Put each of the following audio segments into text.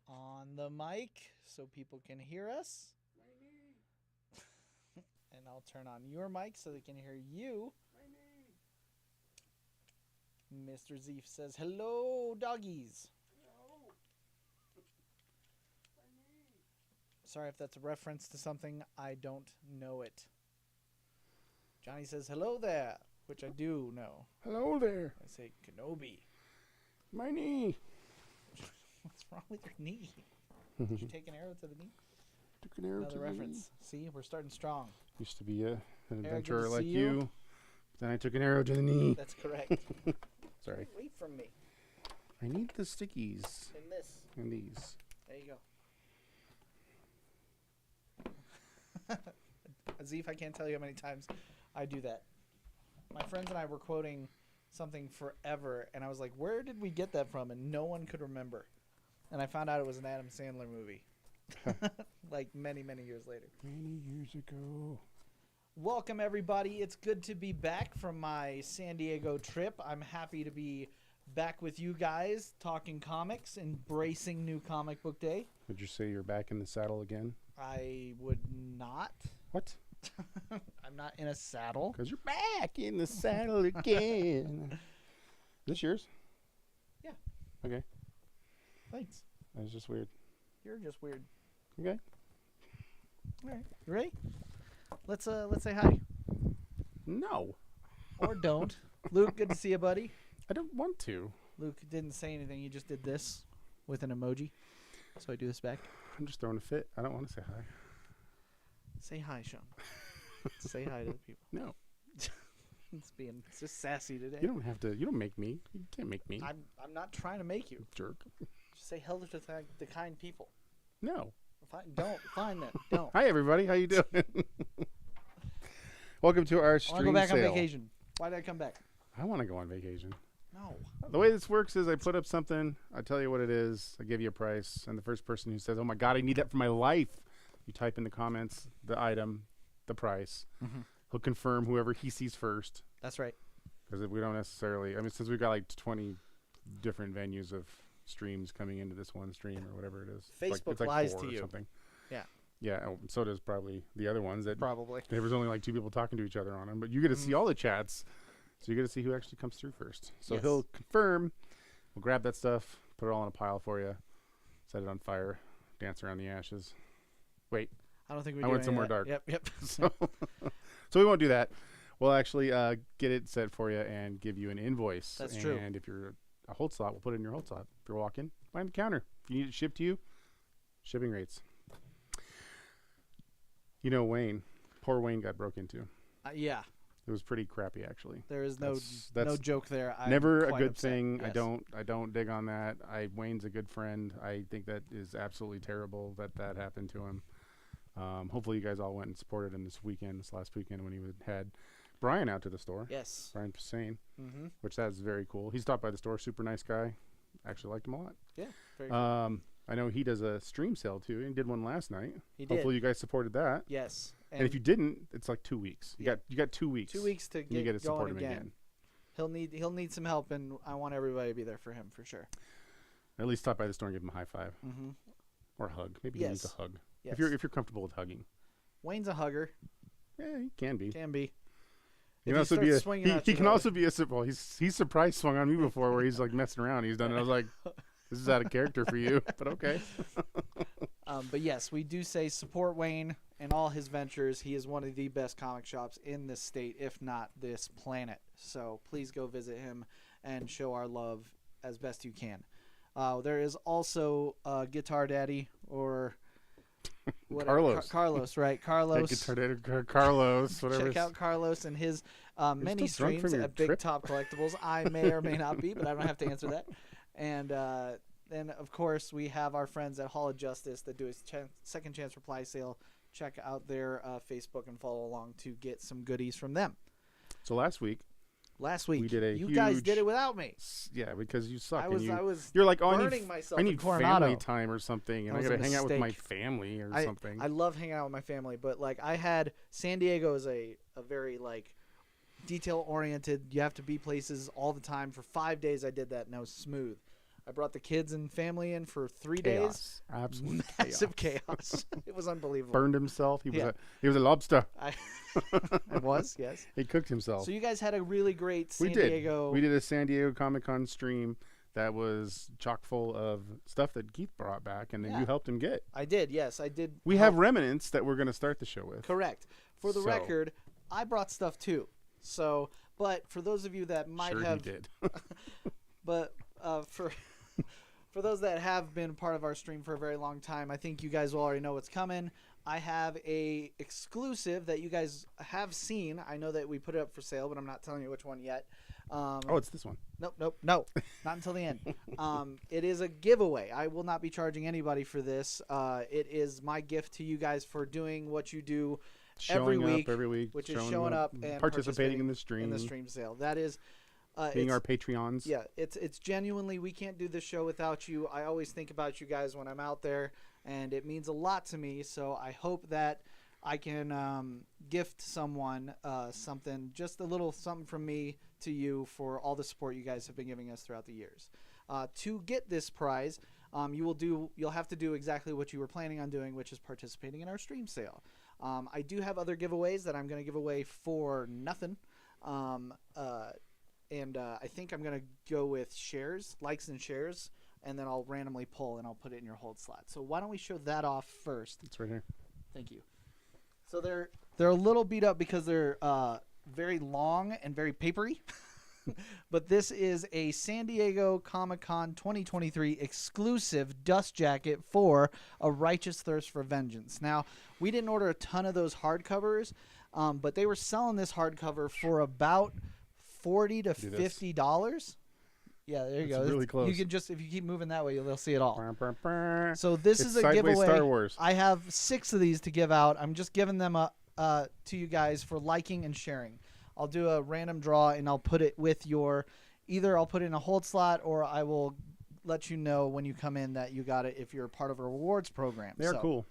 on the mic so people can hear us. And I'll turn on your mic so they can hear you. Mr. Zeef says, hello, doggies. Sorry if that's a reference to something. I don't know it. Johnny says, hello there, which I do know. Hello there. I say, Kenobi. My knee. What's wrong with your knee? Did you take an arrow to the knee? Took an arrow Another to the reference. See, we're starting strong. knee. Used to be an good to adventurer like see you. you. Then I took an arrow to the knee. That's correct. Sorry. Wait from me. I need the stickies In this. and these. There you go. Azif, I can't tell you how many times I do that. My friends and I were quoting something forever, and I was like, where did we get that from? And no one could remember. And I found out it was an Adam Sandler movie. Like many, many years later. Many years ago. Welcome, everybody. It's good to be back from my San Diego trip. I'm happy to be back with you guys, talking comics, embracing New Comic Book Day. Would you say you're back in the saddle again? I would not. What? I'm not in a saddle. Because you're back in the saddle again. Is this yours? Yeah. Okay. Thanks. That was just weird. You're just weird. Okay. All right. You ready? Let's say hi. No. Or don't. Luke, good to see you, buddy. I don't want to. Luke didn't say anything. You just did this with an emoji. So I do this back. I'm just throwing a fit. I don't want to say hi. Say hi, Sean. Say hi to the people. No. It's just sassy today. You don't have to. You don't make me. You can't make me. I'm not trying to make you. Jerk. Just say hello to the kind people. No. Fine then. Don't. Hi, everybody. How you doing? Welcome to our I want stream to go back sale. on vacation. Why did I come back? I want to go on vacation. No. The way this works is I put up something, I tell you what it is, I give you a price, and the first person who says, oh my God, I need that for my life, you type in the comments the item, the price. Mm-hmm. He'll confirm whoever he sees first. That's right. Because we don't necessarily, I mean, since we've got like 20 different venues of streams coming into this one stream or whatever it is. Facebook it's like lies 4 to or you. Something. Yeah. Yeah, so does probably the other ones that Probably. there was only like 2 people talking to each other on them. But you get to see all the chats, so you get to see who actually comes through first. So Yes. he'll confirm, we'll grab that stuff, put it all in a pile for you, set it on fire, dance around the ashes. Wait, I don't think we I do went any somewhere of that. dark. Yep. so we won't do that. We'll actually get it set for you and give you an invoice. That's and true. And if you're a hold slot, we'll put it in your hold slot. If you're walking, behind the counter. If you need it shipped to you, shipping rates. You know, Wayne, poor Wayne got broke into. Yeah. It was pretty crappy, actually. There is no That's joke there. I'm never a quite good upset. thing. Yes. I don't dig on that. Wayne's a good friend. I think that is absolutely terrible that happened to him. Hopefully you guys all went and supported him this last weekend when he had Brian out to the store. Yes. Brian Posehn, Mm-hmm. which that's very cool. He stopped by the store, super nice guy. Actually liked him a lot. Yeah. Very cool. I know he does a stream sale too. He did one last night. He did. Hopefully you guys supported that. Yes. And if you didn't, it's like 2 weeks. You got 2 weeks. 2 weeks to and you get to get support going him again. He'll need some help, and I want everybody to be there for him for sure. At least stop by the store and give him a high five Mm-hmm. or a hug. Maybe he needs a hug. Yes. If you're comfortable with hugging. Wayne's a hugger. Yeah, he can be. Can be. He If can also starts be a swinging at he you, can though. also be a well. He's surprise swung on me before where he's like messing around. He's done it. I was like, this is out of character for you, but okay. But yes, we do say support Wayne and all his ventures. He is one of the best comic shops in this state, if not this planet. So please go visit him and show our love as best you can. There is also Guitar Daddy or whatever. Carlos. Carlos, right? Carlos. Guitar Daddy, Carlos, whatever. Check out Carlos and his many still drunk streams from your at Big trip? Top Collectibles. I may or may not be, but I don't have to answer that. And then, of course, we have our friends at Hall of Justice that do a second chance reply sale. Check out their Facebook and follow along to get some goodies from them. So last week We did a you guys huge- did it without me. yeah, because you suck. I was you're like, oh, burning myself I in need Coronado. family time or something, and That I was gotta a hang out with my mistake. family or something. I love hanging out with my family, but like I had San Diego is a very like detail oriented. You have to be places all the time. For 5 days I did that and that was smooth. I brought the kids and family in for 3 days. Chaos. Absolute Massive chaos. It was unbelievable. Burned himself. He was Yeah. he was a lobster. It was, yes. He cooked himself. So you guys had a really great San we did. Diego. We did a San Diego Comic-Con stream that was chock full of stuff that Keith brought back, and then Yeah. you helped him get. I did, yes, I did. We have remnants that we're going to start the show with. Correct. For the So- record, I brought stuff too. So, but for those of you that might Sure have, he did. but for for those that have been part of our stream for a very long time, I think you guys will already know what's coming. I have a exclusive that you guys have seen. I know that we put it up for sale, but I'm not telling you which one yet. Oh, it's this one. Nope, not until the end. It is a giveaway. I will not be charging anybody for this. It is my gift to you guys for doing what you do every week, which is showing up and participating in the stream, in the stream sale. That is being our Patreons. Yeah, it's genuinely, we can't do this show without you. I always think about you guys when I'm out there, and it means a lot to me. So I hope that I can gift someone something, just a little something from me to you for all the support you guys have been giving us throughout the years. To get this prize, you'll have to do exactly what you were planning on doing, which is participating in our stream sale. I do have other giveaways that I'm going to give away for nothing. And I think I'm going to go with shares, likes and shares, and then I'll randomly pull and I'll put it in your hold slot. So why don't we show that off first? It's right here. Thank you. So they're a little beat up because they're very long and very papery. But this is a San Diego Comic-Con 2023 exclusive dust jacket for A Righteous Thirst for Vengeance. Now, we didn't order a ton of those hardcovers, but they were selling this hardcover for about $40 to $50. Yeah, there you go. Really close. You can just, if you keep moving that way, they'll see it all. So So this is a Sideways giveaway. Star Wars. I have 6 of these to give out. I'm just giving them to you guys for liking and sharing. I'll do a random draw and I'll put it with either I'll put it in a hold slot or I will let you know when you come in that you got it if you're part of a rewards program. They're cool.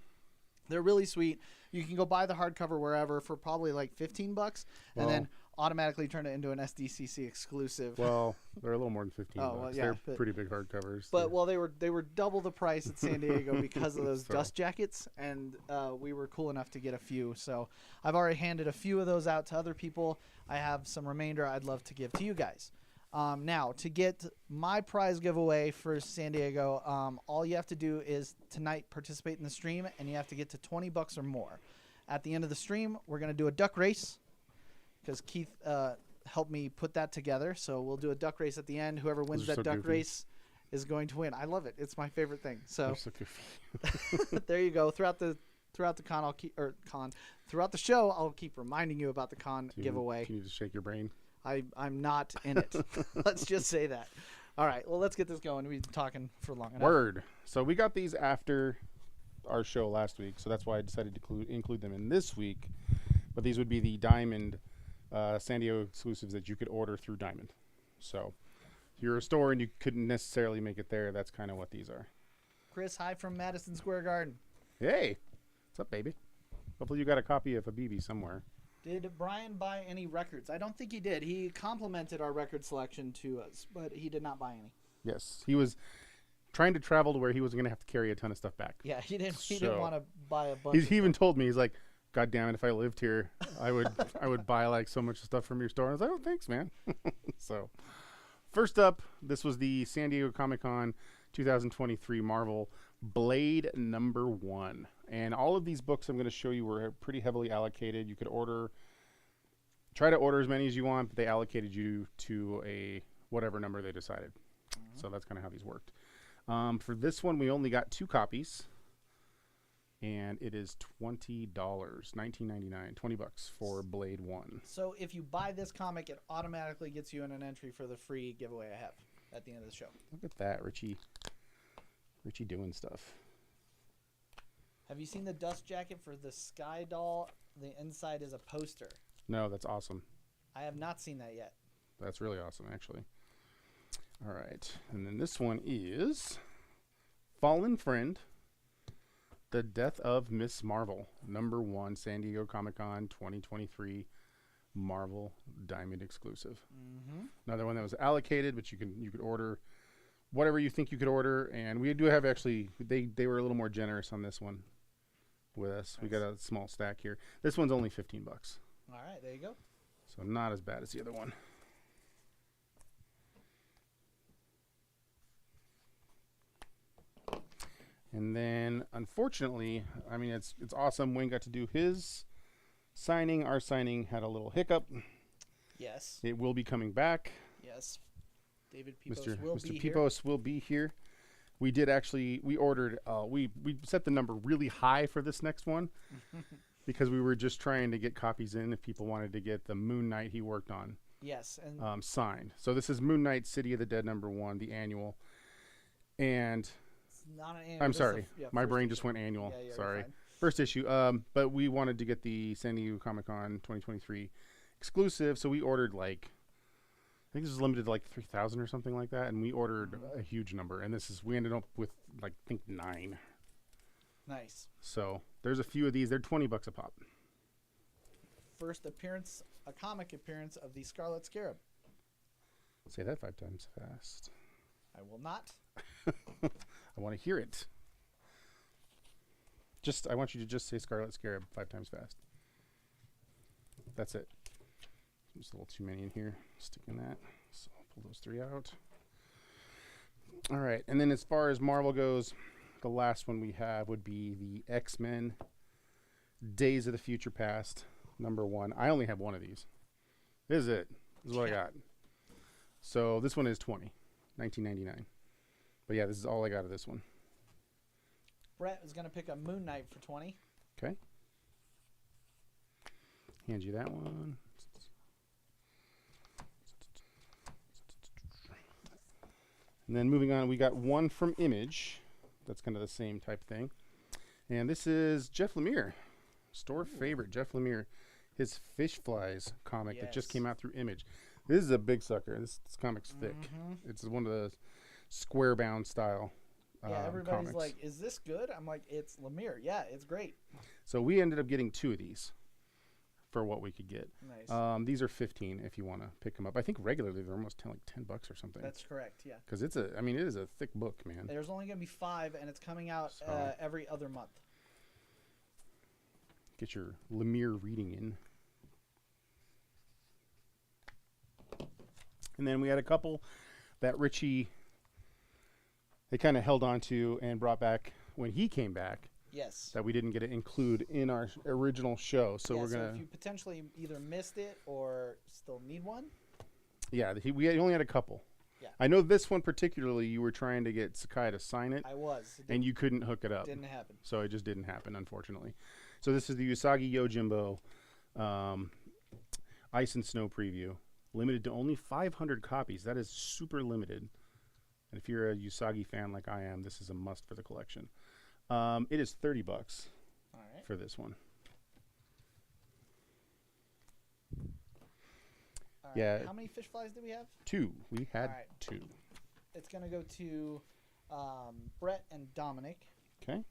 They're really sweet. You can go buy the hardcover wherever for probably like $15 and then automatically turn it into an SDCC exclusive. Well, they're a little more than 15 Oh, bucks. well, yeah, They're but- pretty big hardcovers. But they were double the price at San Diego because of those dust jackets, and we were cool enough to get a few. So I've already handed a few of those out to other people. I have some remainder I'd love to give to you guys. Now, to get my prize giveaway for San Diego, all you have to do is tonight participate in the stream, and you have to get to $20 or more. At the end of the stream, we're going to do a duck race because Keith helped me put that together. So we'll do a duck race at the end. Whoever wins Those that are so duck goofy. race is going to win. I love it. It's my favorite thing. So They're so goofy. there you go. Throughout the con, throughout the show, I'll keep reminding you about the con giveaway. Can you just shake your brain? I'm not in it. Let's just say that. All right. Well, let's get this going. We've been talking for long enough. Word. So we got these after our show last week, so that's why I decided to include them in this week. But these would be the Diamond San Diego exclusives that you could order through Diamond. So if you're a store and you couldn't necessarily make it there, that's kind of what these are. Chris, hi from Madison Square Garden. Hey, what's up, baby? Hopefully you got a copy of Habibi somewhere. Did Brian buy any records? I don't think he did. He complimented our record selection to us, but he did not buy any. Yes, he was trying to travel to where he wasn't going to have to carry a ton of stuff back. Yeah, he didn't So, want to buy a bunch. He even told me, he's like, God damn it, if I lived here, I would buy like so much stuff from your store. And I was like, oh, thanks, man. So first up, this was the San Diego Comic-Con 2023 Marvel Blade #1. And all of these books I'm going to show you were pretty heavily allocated. You could try to order as many as you want, but they allocated you to a whatever number they decided. So that's kind of how these worked. For this one, we only got 2 copies. And it is $20, $19.99, $20 for Blade 1. So if you buy this comic, it automatically gets you in an entry for the free giveaway I have at the end of the show. Look at that, Richie doing stuff. Have you seen the dust jacket for the Sky Doll? The inside is a poster. No, that's awesome. I have not seen that yet. That's really awesome, actually. All right, and then this one is Fallen Friend, The Death of Miss Marvel, #1, San Diego Comic-Con 2023 Marvel Diamond exclusive. Mm-hmm. Another one that was allocated, but you could order whatever you think you could order. And we do have actually, they were a little more generous on this one with us. We Nice. got a small stack here. This one's only $15. All right, there you go. So not as bad as the other one. And then, unfortunately, I mean, it's awesome. Wayne got to do his signing. Our signing had a little hiccup. Yes. It will be coming back. Yes. David Pipos Mr. will Mr. be here. Pipos will be here. We did actually, we ordered, we set the number really high for this next one because we were just trying to get copies in if people wanted to get the Moon Knight he worked on Yes, and signed. So this is Moon Knight City of the Dead #1, the annual. And it's not an annual. I'm this is a- sorry, yeah, my first brain issue. just went annual. Yeah, you're Sorry. fine. First issue. But we wanted to get the San Diego Comic-Con 2023 exclusive, so we ordered like, I think this was limited to like 3,000 or something like that, and we ordered a huge number. And we ended up with like I think 9. Nice. So there's a few of these. They're $20 a pop. First appearance, a comic appearance of the Scarlet Scarab. Say that 5 times fast. I will not. I want to hear it. I want you to just say Scarlet Scarab 5 times fast. That's it. There's a little too many in here. Stick in that. So I'll pull those 3 out. All right. And then as far as Marvel goes, the last one we have would be the X-Men Days of the Future Past #1. I only have one of these. This is it. This is what I got. So this one is $19.99. But yeah, this is all I got of this one. Brett is going to pick up Moon Knight for 20. Okay. Hand you that one. And then moving on, we got one from Image. That's kind of the same type thing. And this is Jeff Lemire, store favorite. Jeff Lemire, his Fish Flies comic that just Yes. came out through Image. This is a big sucker. This comic's thick. It's one of the square bound style Yeah, everybody's comics. like, is this good? I'm like, it's Lemire. Yeah, it's great. So we ended up getting 2 of these for what we could get. Nice. These are 15 if you want to pick them up. I think regularly they're almost like $10 or something. That's correct, yeah. Because it is a thick book, man. There's only going to be 5, and it's coming out So- every other month. Get your Lemire reading in. And then we had a couple that Richie, they kind of held on to and brought back when he came back Yes. that we didn't get to include in our original show. So Yeah, we're so going if you potentially either missed it or still need one, we only had a couple. Yeah. I know this one particularly, you were trying to get Sakai to sign it, I was. It and you couldn't hook it up. didn't happen. So it just didn't happen, unfortunately. So this is the Usagi Yojimbo Ice and Snow preview. Limited to only 500 copies. That is super limited. And if you're a Usagi fan like I am, this is a must for the collection. It is $30 All right. for this one. All right. Yeah. How many fish flies do we have? 2. We had All right. 2. It's going to go to Brett and Dominic. Okay.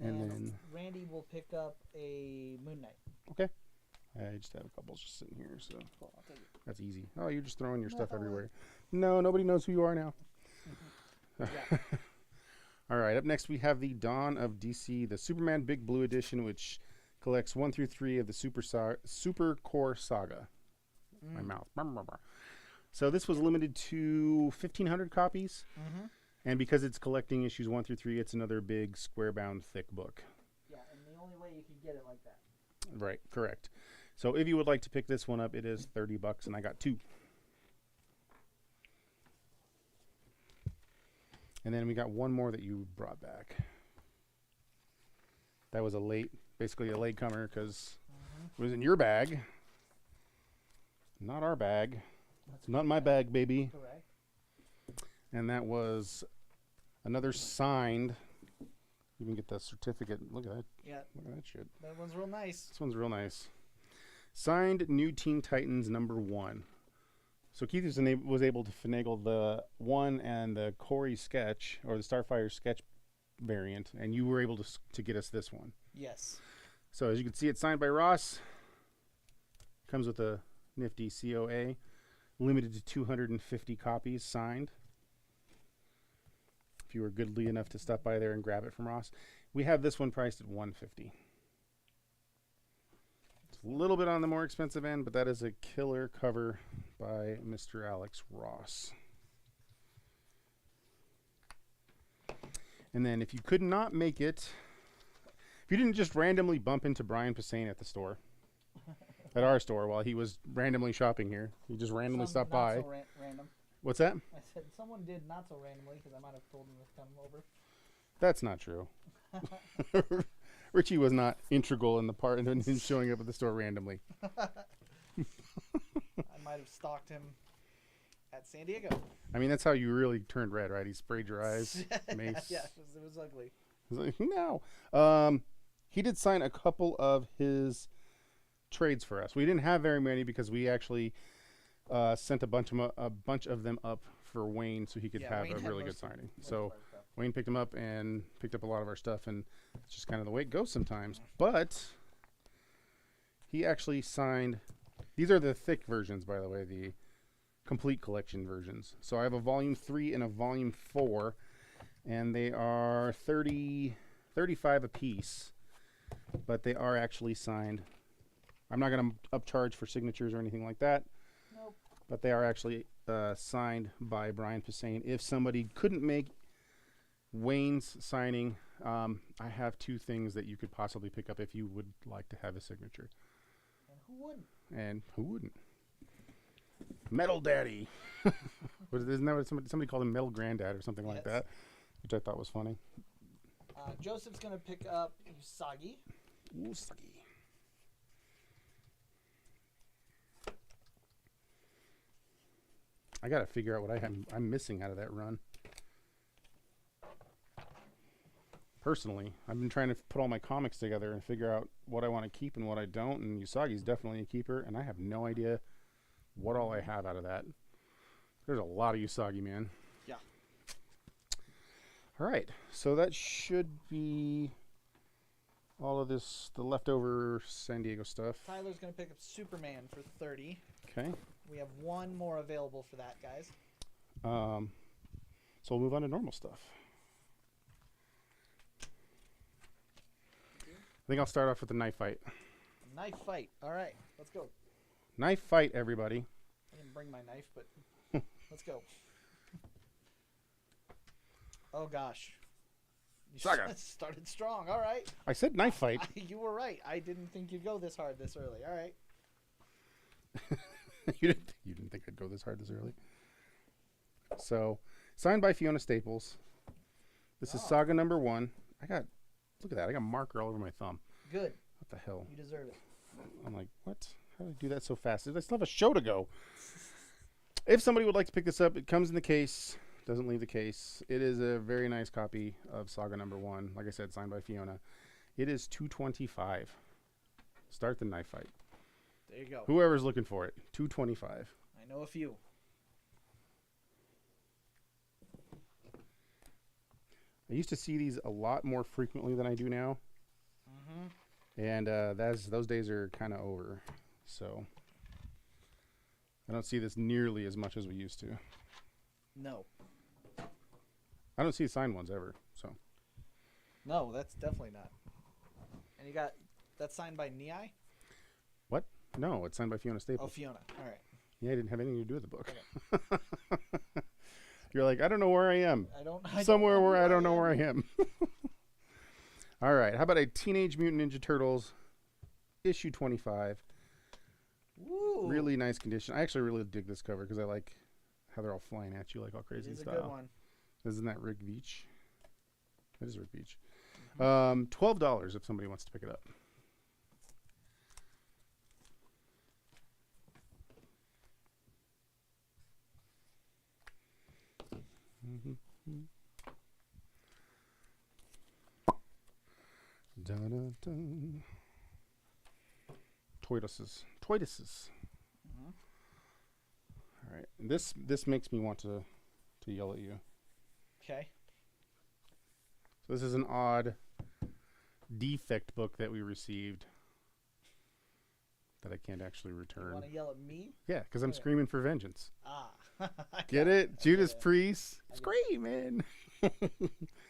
And And then, then- Randy will pick up a Moon Knight. Okay. I just have a couple just sitting here, so Cool, I'll take it. that's easy. Oh, you're just throwing your stuff No. everywhere. No, nobody knows who you are now. Yeah. All right, up next we have the Dawn of DC, the Superman Big Blue Edition, which collects 1 through 3 of the Super Core Saga. My mouth. So this was limited to 1,500 copies, and because it's collecting issues 1 through 3, it's another big square-bound thick book. Yeah, and the only way you can get it like that. Right, correct. So if you would like to pick this one up, it is $30, and I got 2. And then we got one more that you brought back. That was basically a late comer because it was in your bag, not our bag. Not my bag, baby. Correct. And that was another signed. You can get the certificate. Look at that. Yeah, Look at that shit. that one's real nice. This one's real nice. Signed New Teen Titans #1. So Keith was able to finagle the 1 and the Corey sketch, or the Starfire sketch variant, and you were able to get us this one. Yes. So as you can see, it's signed by Ross. Comes with a nifty COA, limited to 250 copies signed. If you were goodly enough to stop by there and grab it from Ross, we have this one priced at $150. It's a little bit on the more expensive end, but that is a killer cover by Mr. Alex Ross. And then if you could not make it, if you didn't just randomly bump into Brian Posehn at the store, at our store while he was randomly shopping here, he just randomly stopped by. So random. What's that? I said someone did not so randomly because I might have told him to come over. That's not true. Richie was not integral in the part in him showing up at the store randomly. I might have stalked him at San Diego. I mean, that's how you really turned red, right? He sprayed your eyes. Mace. Yeah, it was ugly. I was like, no. He did sign a couple of his trades for us. We didn't have very many because we actually sent a bunch of them up for Wayne so he could have Wayne a had really good most of- signing. most So of our stuff. Wayne picked them up and picked up a lot of our stuff, and it's just kind of the way it goes sometimes. But he actually signed. These are the thick versions, by the way, the complete collection versions. So I have a volume 3 and a volume 4, and they are 35 a piece, but they are actually signed. I'm not going to upcharge for signatures or anything like that. Nope. But they are actually signed by Brian Posehn. If somebody couldn't make Wayne's signing, I have 2 things that you could possibly pick up if you would like to have a signature. And who wouldn't? And who wouldn't? Metal Daddy. Isn't that what somebody called him Metal Granddad or something like Yes. that? Which I thought was funny. Joseph's going to pick up Usagi. Usagi. I gotta figure out what I'm missing out of that run. Personally, I've been trying to put all my comics together and figure out what I want to keep and what I don't, and Usagi's definitely a keeper, and I have no idea what all I have out of that. There's a lot of Usagi, man. Yeah. All right, so that should be all of this, the leftover San Diego stuff. Tyler's going to pick up Superman for 30. Okay. We have one more available for that, guys. So we'll move on to normal stuff. I think I'll start off with the knife fight. Knife fight. All right, let's go. Knife fight, everybody. I didn't bring my knife, but let's go. Oh, gosh. You Saga. started strong. All right. I said knife fight. You were right. I didn't think you'd go this hard this early. All right. You didn't think I'd go this hard this early. So, signed by Fiona Staples. This is Saga number 1. Look at that. I got marker all over my thumb. Good. What the hell? You deserve it. I'm like, what? How did I do that so fast? I still have a show to go. If somebody would like to pick this up, it comes in the case. Doesn't leave the case. It is a very nice copy of Saga number 1. Like I said, signed by Fiona. It is $225. Start the knife fight. There you go. Whoever's looking for it, $225. I know a few. I used to see these a lot more frequently than I do now. Mm-hmm. And those days are kind of over. So I don't see this nearly as much as we used to. No. I don't see signed ones ever. So No, that's definitely not. And you got that signed by Nei? what? No, it's signed by Fiona Oh, Staples. Fiona. All right. Yeah, it didn't have anything to do with the book. You're like, I don't know where I am. Somewhere where I don't know where I am. All right. How about a Teenage Mutant Ninja Turtles issue 25? Woo. Really nice condition. I actually really dig this cover because I like how they're all flying at you like all crazy It is a style. good one. Isn't that Rick Veitch? That is Rick Veitch. $12 if somebody wants to pick it up. Dun, dun. Toituses. Mhm. All right. This makes me want to yell at you. Okay. So this is an odd defect book that we received that I can't actually You return. want to yell at me? Yeah, because I'm Okay. screaming for vengeance. Ah. Get it? Judas it. Priest. I get Screaming.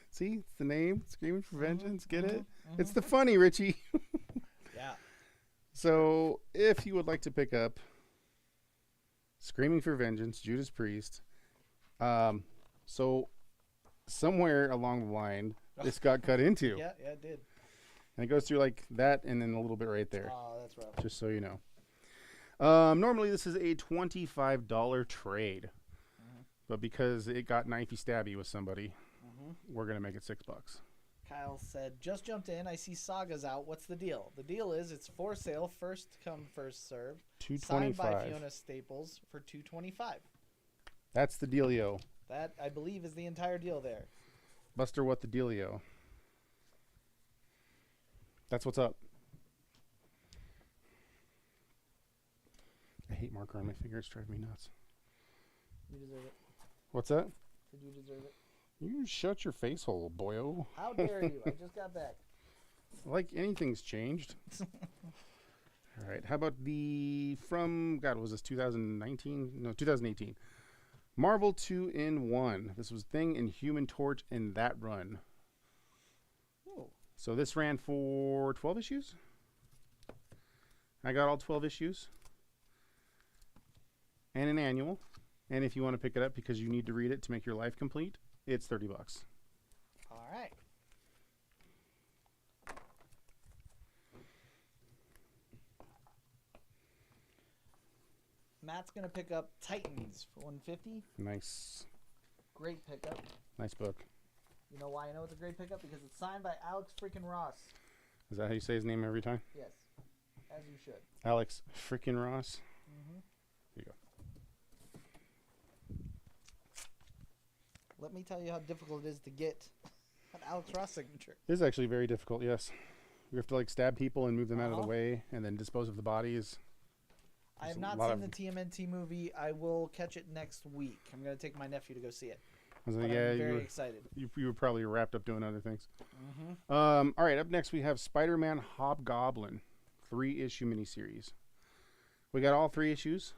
See, it's the name. Screaming for vengeance. Get it? Mhm. It's the funny, Richie. Yeah. So, if you would like to pick up Screaming for Vengeance, Judas Priest, so somewhere along the line, this got cut into. Yeah, it did. And it goes through like that and then a little bit right there, Oh, that's rough. just so you know. Normally, this is a $25 trade. Mhm. But because it got knifey stabby with somebody, Mhm. we're going to make it $6. Kyle said, "Just jumped in. I see Saga's out. What's the deal?" The deal is it's for sale, first come, first served. Signed by $225. Fiona Staples for $225. That's the dealio. That, I believe, is the entire deal there. Buster, what the dealio? That's what's up. I hate marker on my finger. It's driving me nuts. You deserve it. What's that? Did you deserve it? You shut your face hole, boyo. How dare you? I just got back. Like anything's changed. All right. How about the from God, was this 2019? No, 2018. Marvel 2-in-1. This was Thing and Human Torch in that run. Oh. So this ran for 12 issues. I got all 12 issues. And an annual. And if you want to pick it up because you need to read it to make your life complete, it's $30. All right. Matt's going to pick up Titans for $150. Nice. Great pickup. Nice book. You know why I know it's a great pickup? Because it's signed by Alex freaking Ross. Is that how you say his name every time? Yes. As you should. Alex freaking Ross. Mm-hmm. Here you go. Let me tell you how difficult it is to get an Alex Ross signature. It is actually very difficult, yes. We have to like stab people and move them out of the Uh-huh. way and then dispose of the bodies. I have There's a not lot seen of- the TMNT movie. I will catch it next week. I'm going to take my nephew to go see it. I was like, But yeah, I'm very you excited. were probably wrapped up doing other things. Mm-hmm. All right, up next we have Spider-Man Hobgoblin, 3-issue miniseries. We got all 3 issues.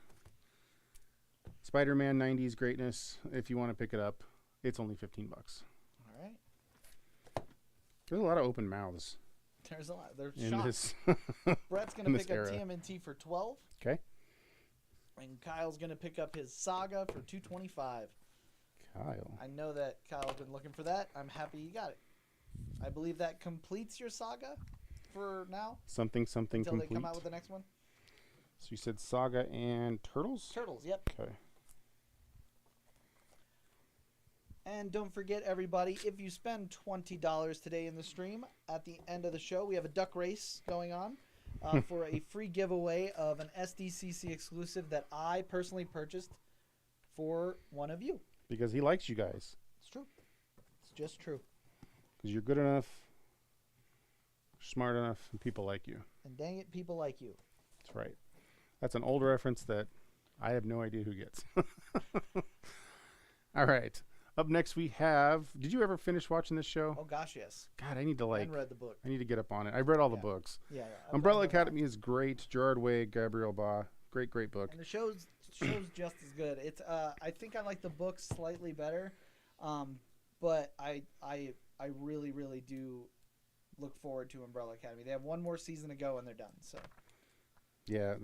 Spider-Man 90s greatness. If you want to pick it up, it's only $15. All right. There's a lot of open mouths There's a lot. There's in shots. this. Brett's going in to this pick up era. TMNT for $12. Okay. And Kyle's going to pick up his Saga for $225. Kyle. I know that Kyle's been looking for that. I'm happy you got it. I believe that completes your Saga for now. Something Until complete. they come out with the next one. So you said Saga and Turtles? Turtles, yep. Okay. And don't forget, everybody, if you spend $20 today in the stream, at the end of the show, we have a duck race going on for a free giveaway of an SDCC exclusive that I personally purchased for one of you. Because he likes you guys. It's true. It's just true. Because you're good enough, smart enough, and people like you. And dang it, people like you. That's right. That's an old reference that I have no idea who gets. All right. Up next we have. Did you ever finish watching this show? Oh, gosh, yes. God, I need to And read the book. I need to get up on it. I read all the Yeah. books. Yeah. Umbrella Academy is great. Gerard Way, Gabriel Ba, great book. And the show's just as good. It's I think I like the book slightly better, but I really do look forward to Umbrella Academy. They have one more season to go and they're done. So Yeah,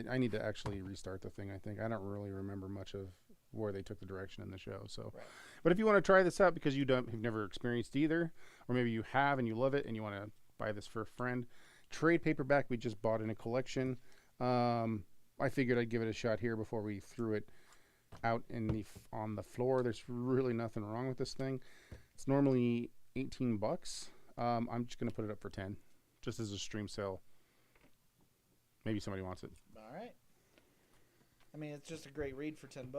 I need to actually restart the thing. I think I don't really remember much of where they took the direction in the show. So, Right. But if you want to try this out because you've never experienced either, or maybe you have and you love it and you want to buy this for a friend, trade paperback we just bought in a collection. I figured I'd give it a shot here before we threw it out on the floor. There's really nothing wrong with this thing. It's normally $18. I'm just gonna put it up for 10, just as a stream sale. Maybe somebody wants it. all right. I mean, it's just a great read for $10.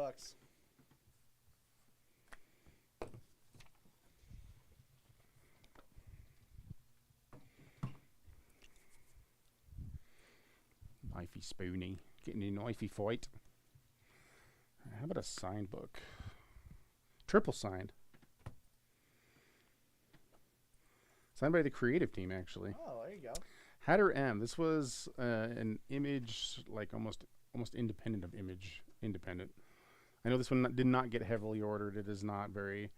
Knifey Spoony. Getting a knifey fight. How about a signed book? Triple signed. Signed by the creative team, actually. Oh, there you go. Hatter M. This was an Image, like almost independent of Image. Independent. I know this one did not get heavily ordered. It is not very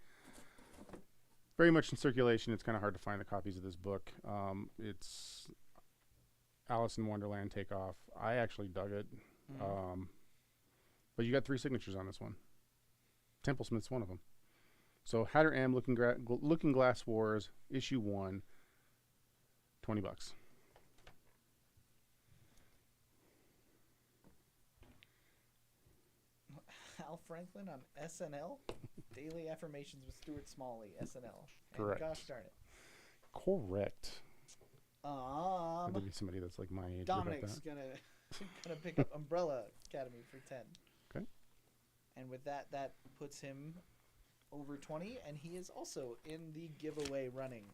much in circulation. It's kind of hard to find the copies of this book. It's Alice in Wonderland Takeoff. I actually dug it. But you got 3 signatures on this one. Templesmith's one of them. So Hatter M, Looking Glass Wars, issue 1, $20. Al Franklin on SNL? Daily Affirmations with Stuart Smalley, SNL. Correct. And gosh darn it. Correct. Could be somebody that's like my age. Dominic's gonna pick up Umbrella Academy for 10. Okay. And with that puts him over 20, and he is also in the giveaway running.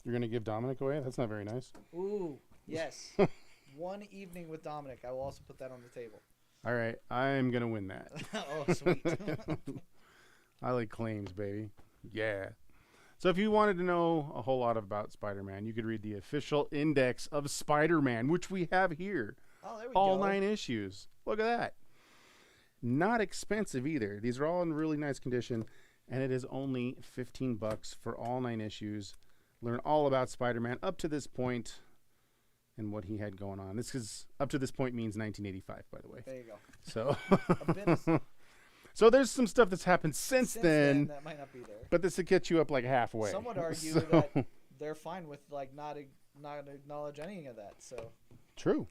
You're gonna give Dominic away? That's not very nice. Ooh, yes. One evening with Dominic. I will also put that on the table. All right, I'm gonna win that. Oh, sweet. I like claims, baby. Yeah. So if you wanted to know a whole lot about Spider-Man, you could read the official index of Spider-Man, which we have here. Oh, there we all go. 9 issues. Look at that. Not expensive either. These are all in really nice condition, and it is only $15 for all 9 issues. Learn all about Spider-Man up to this point and what he had going on. This is up to this point means 1985, by the way. There you go. So, A bit of so there's some stuff that's happened since then, that might not be there. but this will get you up like halfway. Some would argue So- that they're fine with like not acknowledge any of that. So, True.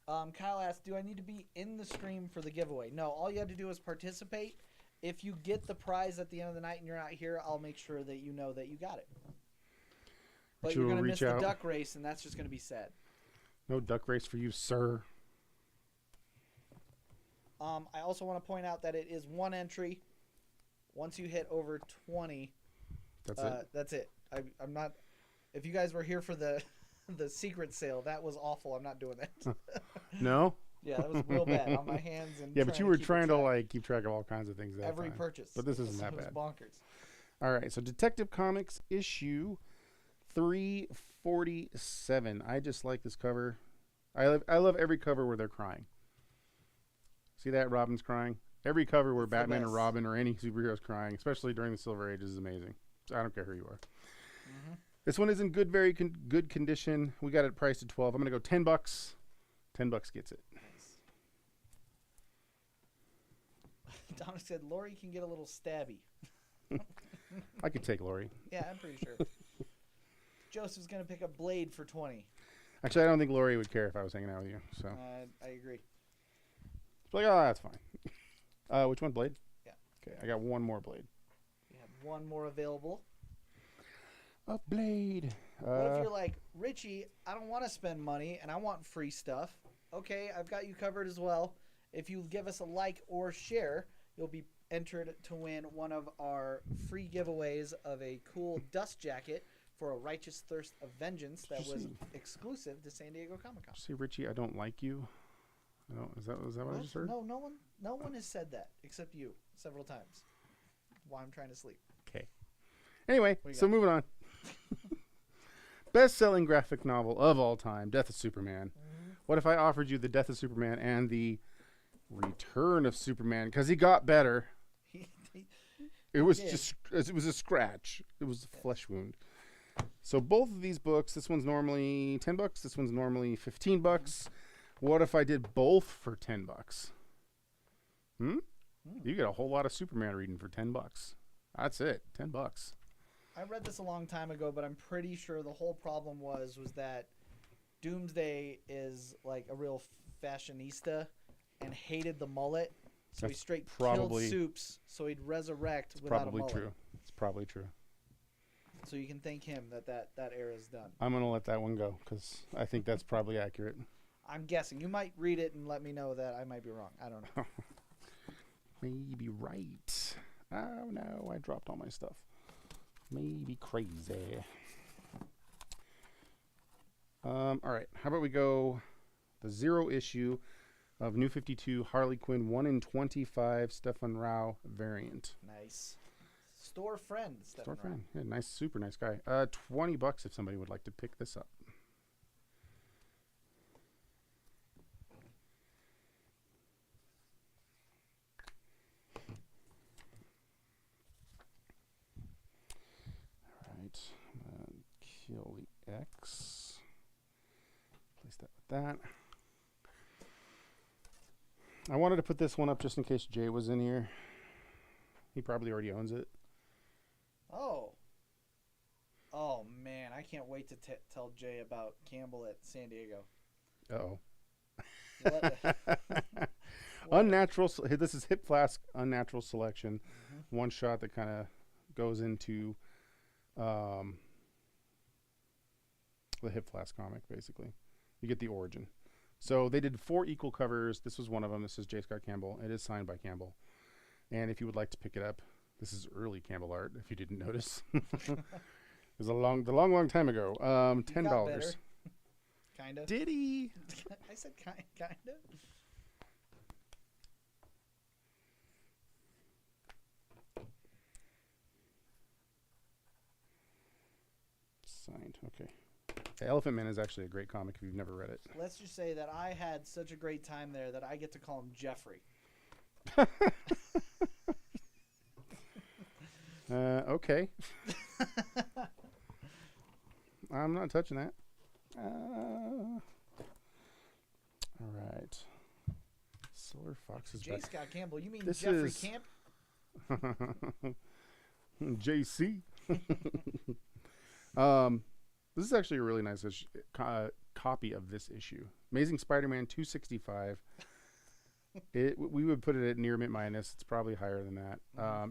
Kyle asked, "Do I need to be in the stream for the giveaway?" No. All you have to do is participate. If you get the prize at the end of the night and you're not here, I'll make sure that you know that you got it. But you you're will gonna miss reach the out. duck race, and that's just gonna be sad. No duck race for you, sir. I also want to point out that it is one entry. Once you hit over 20, That's it. that's it. I'm not. If you guys were here for the the secret sale, that was awful. I'm not doing that. No? Yeah, that was real bad on my hands. And Yeah, but you were keep trying to track. like keep track of all kinds of things that Every time. purchase. But this isn't that It was bad. bonkers. All right, so Detective Comics issue 347. I just like this cover. I love every cover where they're crying. See that? Robin's crying. Every cover where It's the Batman or best. Robin or any superhero's crying, especially during the Silver Age, is amazing. So I don't care who you are. Mm-hmm. This one is in very good condition. We got it priced at 12. I'm gonna go $10. $10 gets it. Nice. Dominic said Lori can get a little stabby. I could take Lori. Yeah, I'm pretty sure. Joseph's gonna pick up Blade for 20. Actually, I don't think Lori would care if I was hanging out with you. So, I agree. it's like, oh, that's fine. Which one, Blade? Yeah. Okay, I got one more Blade. We have one more available. A Blade. What if you're like, Richie, I don't want to spend money and I want free stuff. Okay, I've got you covered as well. If you give us a like or share, you'll be entered to win one of our free giveaways of a cool dust jacket for a Righteous Thirst of Vengeance that was exclusive to San Diego Comic-Con. See, Richie, I don't like you. No, is that what I just heard? No, no one has said that except you several times. While I'm trying to sleep. Okay. Anyway, What you so got? moving on. Best-selling graphic novel of all time, Death of Superman. What if I offered you the Death of Superman and the Return of Superman? Because he got better. It was did. just, it was a scratch. It was a flesh wound. So both of these books, this one's normally $10. This one's normally $15. What if I did both for $10? You get a whole lot of Superman reading for $10. That's it, $10. I read this a long time ago, but I'm pretty sure the whole problem was that Doomsday is like a real fashionista and hated the mullet, so he That's straight probably- killed Supes, so he'd resurrect without Probably a mullet. true. It's probably true. So you can thank him that era is done. I'm gonna let that one go because I think that's probably accurate. I'm guessing. You might read it and let me know that I might be wrong. I don't know. Maybe right. Oh no, I dropped all my stuff. Maybe crazy. All right. How about we go the 0 issue of New 52 Harley Quinn 1 in 25 Stefan Rao variant. Nice. Store friend, Store Stefan friend. Yeah, nice, super nice guy. $20 if somebody would like to pick this up. Pioli X. Place that with that. I wanted to put this one up just in case Jay was in here. He probably already owns it. Oh. Oh, man. I can't wait to tell Jay about Campbell at San Diego. Uh-oh. What- Unnatural. This is Hip Flask Unnatural Selection. One shot that kind of goes into the Hip Flask comic, basically. You get the origin. So they did 4 equal covers. This was one of them. This is J. Scott Campbell. It is signed by Campbell. And if you would like to pick it up, this is early Campbell art, if you didn't notice. It was a long time ago. $10. Kind of. Did he? I said kind of. Signed. Okay. Elephant Man is actually a great comic if you've never read it. Let's just say that I had such a great time there that I get to call him Jeffrey. Okay. I'm not touching that. All right. Solar Fox is J. back. Scott Campbell. You mean This Jeffrey is- Camp? JC. This is actually a really nice copy of this issue. Amazing Spider-Man 265. We would put it at near mint minus. It's probably higher than that.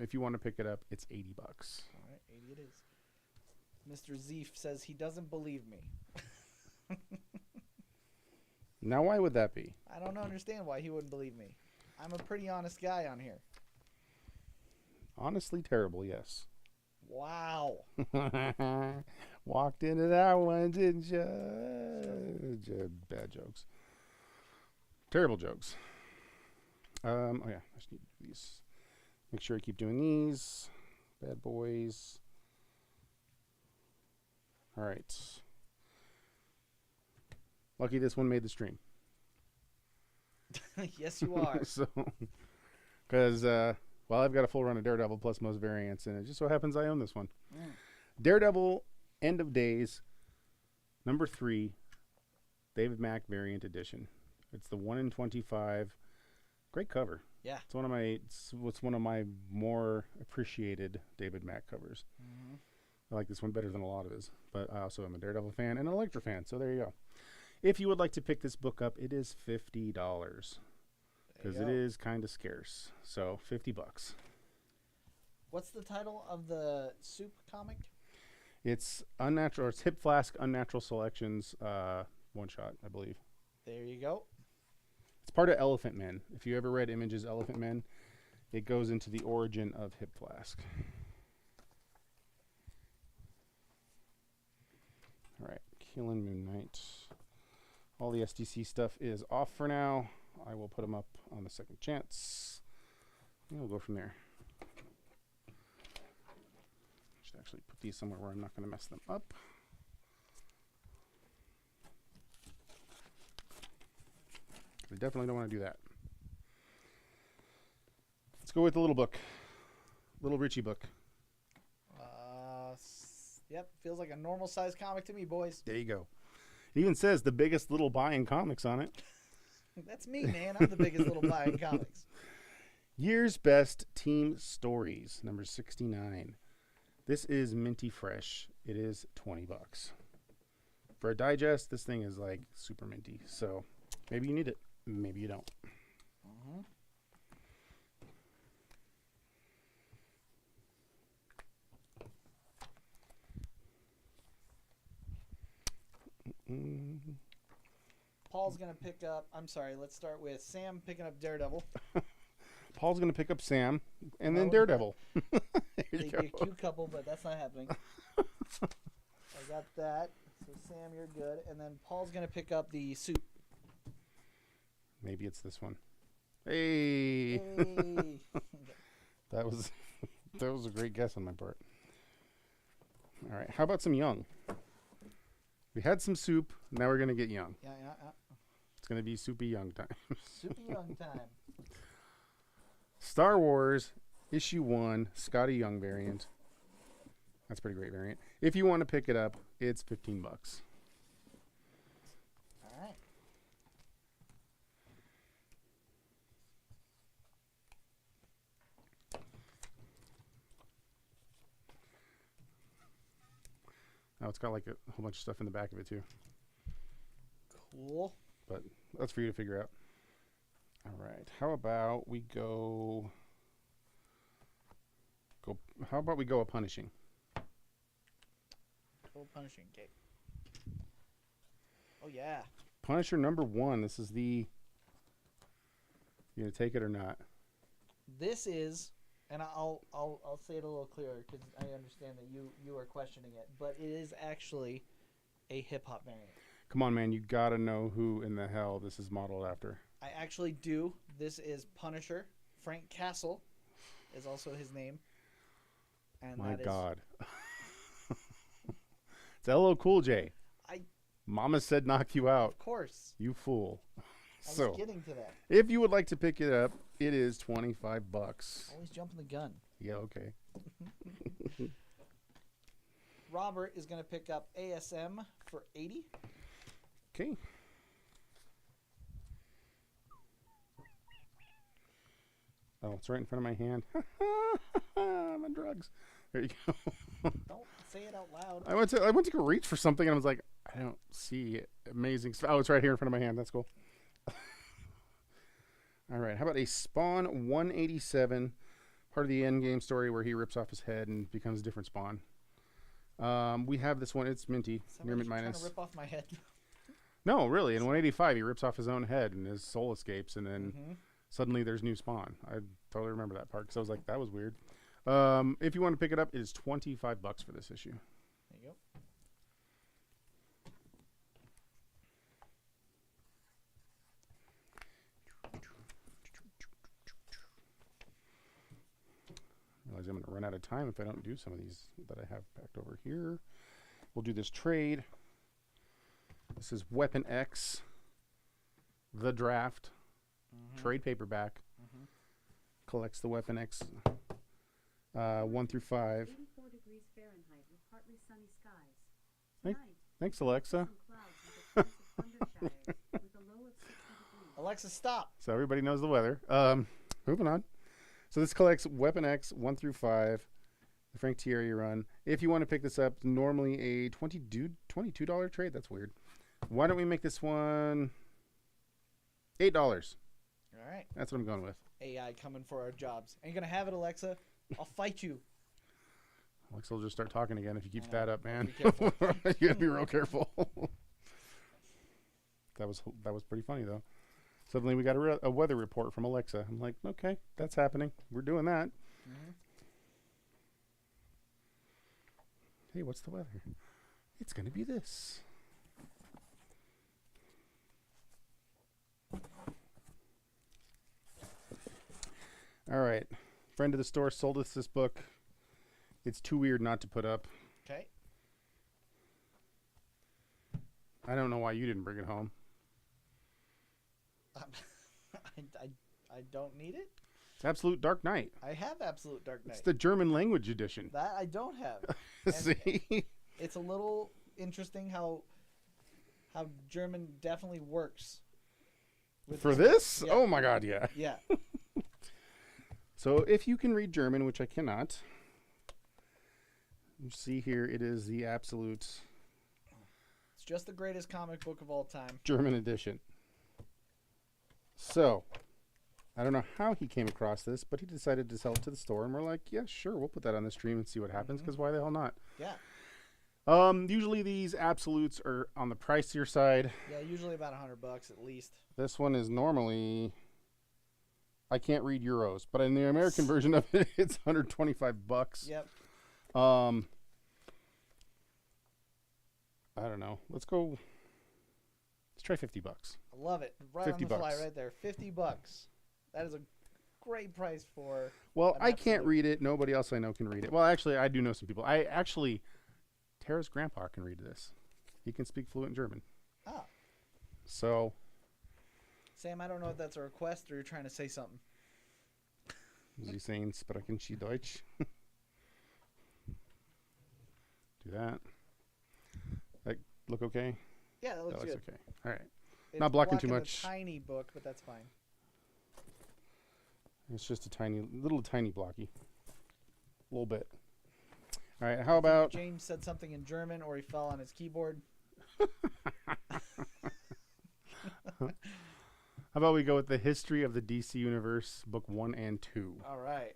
If you want to pick it up, it's $80. All right, 80 it is. Mr. Zeef says he doesn't believe me. Now, why would that be? I don't understand why he wouldn't believe me. I'm a pretty honest guy on here. Honestly, terrible. Yes. Wow. Walked into that one, didn't you? Bad jokes. Terrible jokes. Oh yeah, I just need to do these. Make sure I keep doing these. Bad boys. All right. Lucky this one made the stream. Yes, you are. So, because well, I've got a full run of Daredevil plus most variants, and it just so happens I own this one. Mm. Daredevil End of Days, number 3, David Mack variant edition. It's the 1 in 25. Great cover. Yeah. It's one of my more appreciated David Mack covers. Mm-hmm. I like this one better than a lot of his, but I also am a Daredevil fan and an Elektra fan, so there you go. If you would like to pick this book up, it is $50 because it is kind of scarce. So $50. What's the title of the soup comic? It's unnatural. It's Hip Flask Unnatural Selections, one shot, I believe. There you go. It's part of Elephant Men. If you ever read Image's Elephant Men, it goes into the origin of Hip Flask. All right, Killing Moon Knight. All the SDC stuff is off for now. I will put them up on the second chance. And we'll go from there. Should actually put these somewhere where I'm not going to mess them up. I definitely don't want to do that. Let's go with the little book. Little Richie book. Yep, feels like a normal size comic to me, boys. There you go. It even says the biggest little buy in comics on it. That's me, man. I'm the biggest little buy in comics. Year's Best Team Stories, number 69. This is minty fresh. It is $20. For a digest, this thing is like super minty. So maybe you need it. Maybe you don't. Mm-hmm. Paul's going to pick up, I'm sorry, let's start with Sam picking up Daredevil. Paul's going to pick up Sam and then No. Daredevil. There They'd you be a go. cute couple, but that's not happening. I got that. So Sam, you're good. And then Paul's going to pick up the soup. Maybe it's this one. Hey. Hey. That was a great guess on my part. All right, how about some Young? We had some soup. Now we're gonna get Young. Yeah. It's gonna be soupy Young time. Soupy Young time. Star Wars issue 1, Scotty Young variant. That's a pretty great variant. If you want to pick it up, it's $15. All right. Oh, it's got like a whole bunch of stuff in the back of it too. Cool. But that's for you to figure out. All right. How about we go? How about we go a punishing? Cool punishing cake. Oh yeah. Punisher number 1. This is the. You gonna take it or not? This is, and I'll say it a little clearer because I understand that you are questioning it, but it is actually a hip hop variant. Come on, man. You gotta know who in the hell this is modeled after. I actually do. This is Punisher. Frank Castle is also his name. And My that God. It's LL Cool J. I Mama said knock you out. Of course. You fool. I So, was getting to that. if you would like to pick it up, it is $25. Always jumping the gun. Yeah, okay. Robert is going to pick up ASM for $80. Okay. Oh, it's right in front of my hand. I'm on drugs. There you go. Don't say it out loud. I went to go reach for something and I was like, I don't see amazing stuff. Oh, it's right here in front of my hand. That's cool. All right. How about a Spawn 187, part of the end game story where he rips off his head and becomes a different Spawn. We have this one. It's minty. Near Somebody's mint trying minus. to rip off my head. No, really. In 185, he rips off his own head and his soul escapes, and then Mm-hmm. suddenly there's new Spawn. I totally remember that part because I was like, that was weird. If you want to pick it up, it is $25 for this issue. There you go. I realize I'm going to run out of time if I don't do some of these that I have packed over here. We'll do this trade. This is Weapon X, The Draft, trade paperback. Collects the Weapon X 1 through 5. 84 degrees Fahrenheit with partly sunny skies. Hey. Tonight, Thanks, Alexa. some clouds with a chance of thunder showers with a low of 60 degrees. Alexa, stop. So everybody knows the weather. Moving on. So this collects Weapon X 1 through 5, the Frank Thierry run. If you want to pick this up, normally a $22 trade. That's weird. Why don't we make this one $8? All right. That's what I'm going with. AI coming for our jobs. Ain't going to have it, Alexa. I'll fight you. Alexa will just start talking again if you keep I know. that up, man. Be careful. You gotta be real careful. That was pretty funny though. Suddenly we got a weather report from Alexa. I'm like, okay, that's happening. We're doing that. Mhm. Hey, what's the weather? It's gonna be this. All right. Friend of the store sold us this book. It's too weird not to put up. Okay. I don't know why you didn't bring it home. I don't need it. It's Absolute Dark Knight. I have Absolute Dark Knight. It's the German language edition. That I don't have. And See? it's a little interesting how German definitely works. with For the- this? Yeah. Oh my god, yeah. Yeah. So if you can read German, which I cannot, you see here it is the Absolute It's just the greatest comic book of all time. German edition. So, I don't know how he came across this, but he decided to sell it to the store, and we're like, yeah, sure, we'll put that on the stream and see what happens, because why the hell not? Yeah. Usually these Absolutes are on the pricier side. Yeah, usually about $100 at least. This one is normally, I can't read euros, but in the American version of it, it's $125. Yep. I don't know. Let's try $50. I love it. Right 50 on the fly bucks. right there. $50. That is a great price for Well, an I can't Absolute. read it. Nobody else I know can read it. Well, actually, I do know some people. Tara's grandpa can read this. He can speak fluent German. Ah. So, Sam, I don't know if that's a request or you're trying to say something. is he saying sprechen Sie Deutsch? do that. That look okay? Yeah, that looks That good. looks okay. All right. It's Not blocking too the much. tiny book, but that's fine. It's just a tiny blocky. A little bit. All right. How I think about James said something in German, or he fell on his keyboard. how about we go with the history of the DC universe, book 1 and 2. All right.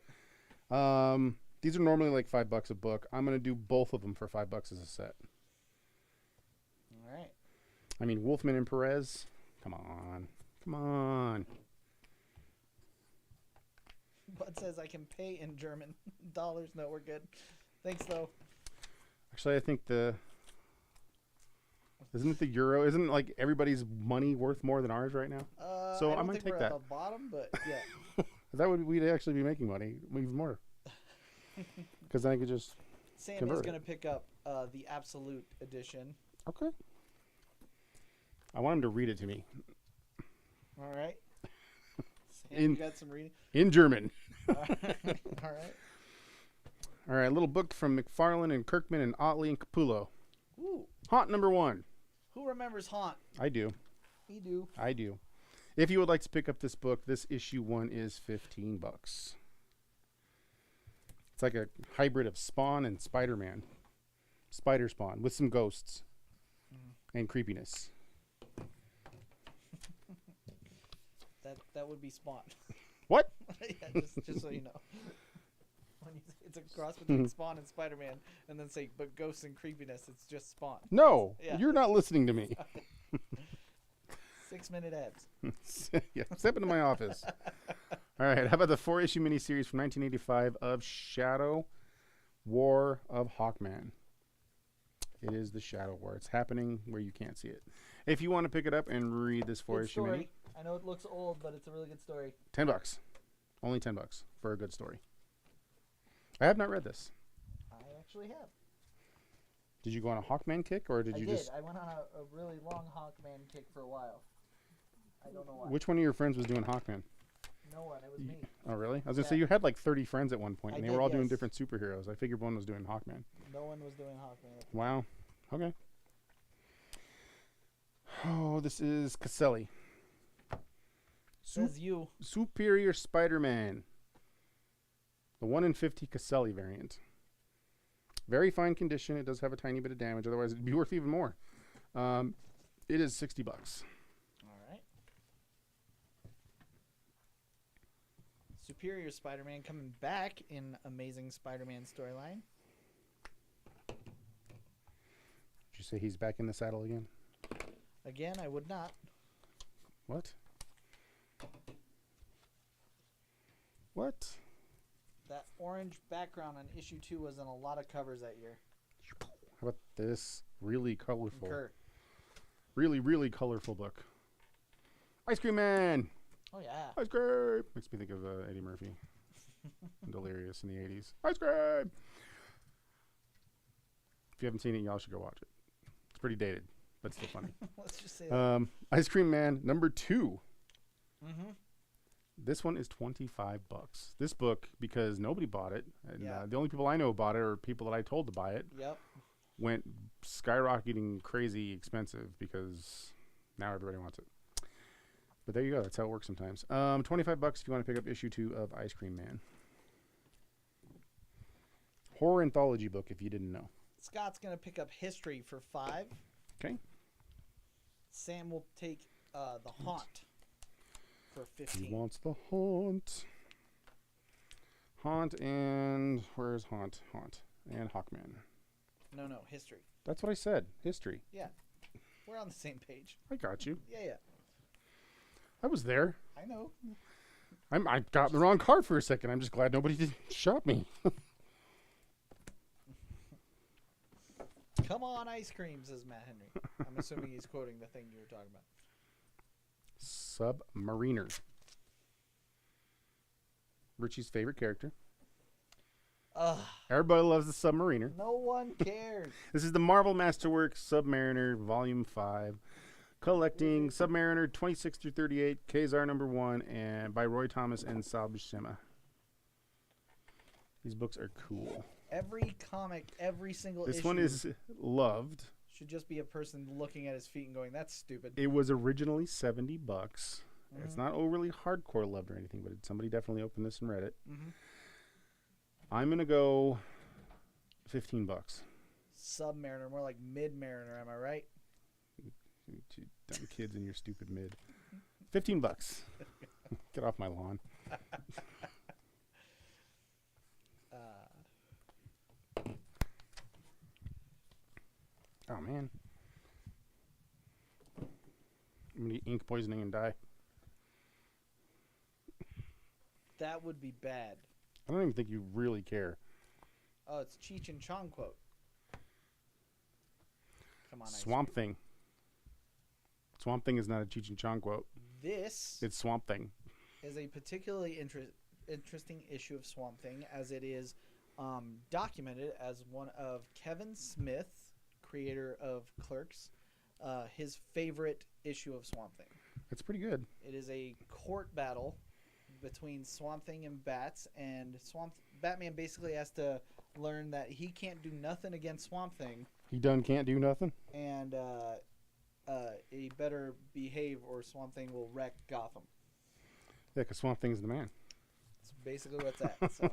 These are normally like $5 a book. I'm gonna do both of them for $5 as a set. All right. I mean, Wolfman and Perez. Come on. Bud says I can pay in German dollars. No, we're good. Thanks though. Actually, I think isn't it the euro? Isn't like everybody's money worth more than ours right now? So I I'm don't gonna think take we're that. at the bottom, but yeah. That would we'd actually be making money even more. Because then I could just Sam Convert is it. going to pick up the Absolute Edition. okay. I want him to read it to me All right. Sam, In- you got some reading? in German. All right. All right, a little book from McFarlane and Kirkman and Otley and Capullo. Ooh. Haunt number 1. Who remembers Haunt? I do. Me do. I do. If you would like to pick up this book, this issue 1 is $15. It's like a hybrid of Spawn and Spider-Man. Spider Spawn with some ghosts and creepiness. That would be Spawn. What? Yeah, just so you know. When you say it's a cross between Spawn and Spider-Man, and then say, but ghosts and creepiness, it's just Spawn. No, Yeah. you're not listening to me. 6-minute ads. Yeah, step into my office. All right, how about the 4-issue miniseries from 1985 of Shadow War of Hawkman? It is the Shadow War. It's happening where you can't see it. If you want to pick it up and read this Good 4-issue mini, story. I know it looks old, but it's a really good story. $10. Only $10 for a good story. I have not read this. I actually have. Did you go on a Hawkman kick, or did I you did. just? I went on a really long Hawkman kick for a while. I don't know why. Which one of your friends was doing Hawkman? No one. It was me. Oh, really? I was gonna say Yeah. you had like 30 friends at one point, I and they did, were all doing yes. different superheroes. I figured one was doing Hawkman. No one was doing Hawkman. Wow. Okay. Oh, this is Caselli. Says you. Superior Spider-Man. The 1 in 50 Caselli variant. Very fine condition. It does have a tiny bit of damage. Otherwise, it'd be worth even more. It is $60. All right. Superior Spider-Man coming back in Amazing Spider-Man storyline. Did you say he's back in the saddle again? Again, I would not. What? What? That orange background on issue 2 was in a lot of covers that year. How about this really colorful, Concur. really colorful book? Ice Cream Man. Oh yeah. Ice cream. Makes me think of Eddie Murphy. Delirious in the 80s. Ice cream. If you haven't seen it, y'all should go watch it. It's pretty dated, but still funny. Let's just say that. Ice Cream Man number 2. Mm-hmm. This one is $25. This book, because nobody bought it, and Yeah. the only people I know bought it are people that I told to buy it, Yep. went skyrocketing crazy expensive because now everybody wants it. But there you go. That's how it works sometimes. $25 if you want to pick up issue 2 of Ice Cream Man. Horror anthology book, if you didn't know. Scott's gonna pick up History for $5. Okay. Sam will take The Haunt for He $15. wants the Haunt. Haunt and... Where's Haunt? Haunt. And Hawkman. No, History. That's what I said. History. Yeah. We're on the same page. I got you. Yeah. I was there. I know. I got the wrong card for a second. I'm just glad nobody did shop me. Come on, ice cream, says Matt Henry. I'm assuming he's quoting the thing you were talking about. Submariner. Richie's favorite character. Ugh. Everybody loves the Submariner. No one cares. This is the Marvel Masterworks Submariner Volume 5. Collecting Submariner 26 through 38, Kazar number 1, and by Roy Thomas and Sal Buscema. These books are cool. Every comic, every single This issue one is loved. should just be a person looking at his feet and going, "That's stupid." It was originally $70. It's Mhm. not overly hardcore loved or anything, but somebody definitely opened this and read it. Mhm. I'm gonna go $15. Submariner, more like Mid-Mariner, am I right? You two dumb kids in your stupid mid. $15. Get off my lawn. Oh man. I'm gonna get ink poisoning and die. That would be bad. I don't even think you really care. Oh, it's Cheech and Chong quote. Come on, Swamp Thing. Swamp Thing is not a Cheech and Chong quote. This It's Swamp Thing. is a particularly interesting issue of Swamp Thing, as it is documented as one of Kevin Smith, creator of Clerks, his favorite issue of Swamp Thing. It's pretty good. It is a court battle between Swamp Thing and Bats, and Batman basically has to learn that he can't do nothing against Swamp Thing, He done can't do nothing. and he better behave or Swamp Thing will wreck Gotham. Yeah, because Swamp Thing's the man. That's basically what's at. So.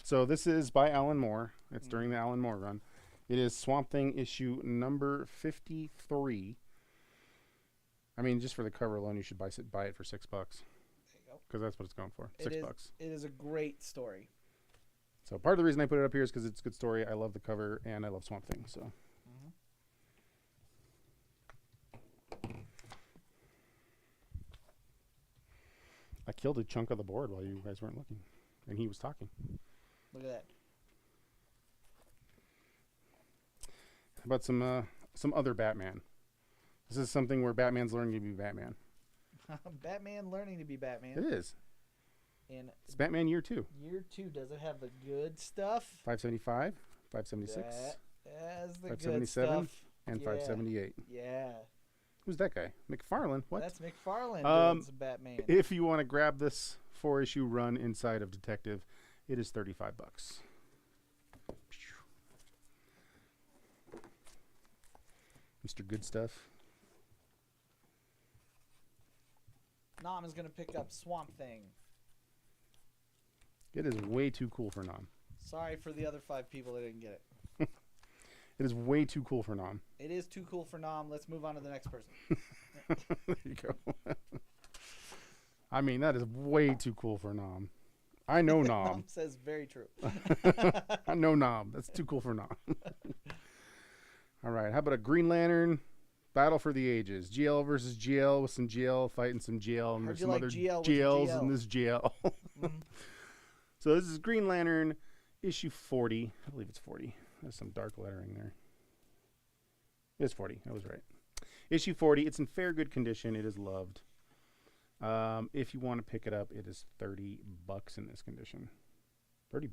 So this is by Alan Moore. It's during the Alan Moore run. It is Swamp Thing issue number 53. I mean, just for the cover alone, you should buy it for $6, There you go. because that's what it's going for. $6. It is a great story. So part of the reason I put it up here is because it's a good story. I love the cover and I love Swamp Thing. So I killed a chunk of the board while you guys weren't looking, and he was talking. Look at How about some other Batman? This is something where Batman's learning to be Batman. that. Batman learning to be Batman. It is. In It's Batman Year 2. year 2, does it have the good stuff? 575, 576, That has the good 577, stuff. and Yeah. 578. Yeah. Who's that guy? McFarlane. What? That's McFarlane Um, doing some Batman. If you want to grab this 4-issue run inside of Detective, it is $35. Mr. Good Stuff. Nom is going to pick up Swamp Thing. It is way too cool for Nom. Sorry for the other 5 people that didn't get it. It is way too cool for Nom. It is too cool for Nom. Let's move on to the next person. There you go. I mean, that is way too cool for Nom. I know Nom Nom. says very true. I know Nom. That's too cool for Nom. All right. How about a Green Lantern Battle for the Ages? GL versus GL with some GL fighting some GL. And How'd there's you some like other GL with GLs GL? in this GL. Mhm. So this is Green Lantern issue 40. I believe it's 40. There's some dark lettering there. It's 40. I was right. Issue 40. It's in fair good condition. It is loved. If you want to pick it up, it is $30 in this condition. $30.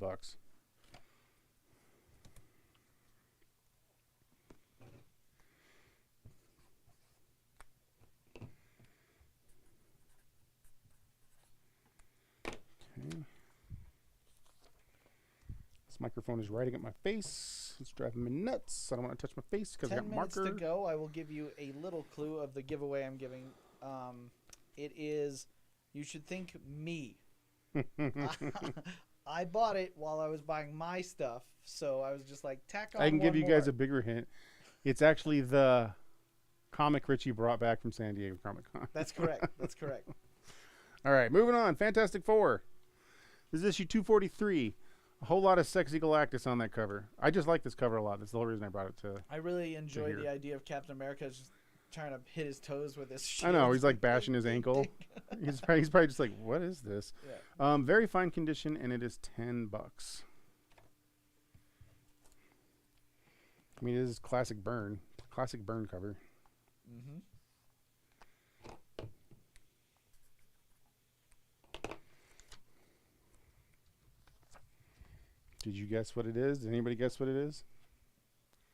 Okay. This microphone is riding at my face. It's driving me nuts. I don't want to touch my face because I 10 got minutes marker. to go. I will give you a little clue of the giveaway I'm giving. It is, you should think me. I bought it while I was buying my stuff, so I was just like, tack on I can give one you guys more. a bigger hint. It's actually the comic Richie brought back from San Diego Comic Con. That's correct. That's correct. All right, moving on. Fantastic Four. This is issue 243. A whole lot of sexy Galactus on that cover. I just like this cover a lot. That's the whole reason I brought it to. I really enjoy hear. the idea of Captain America just trying to hit his toes with his I shield. know, he's like bashing his ankle. He's probably just like, what is this? Yeah. Very fine condition, and it is $10. I mean, it is classic burn cover. Mm-hmm. Did you guess what it is? Did anybody guess what it is?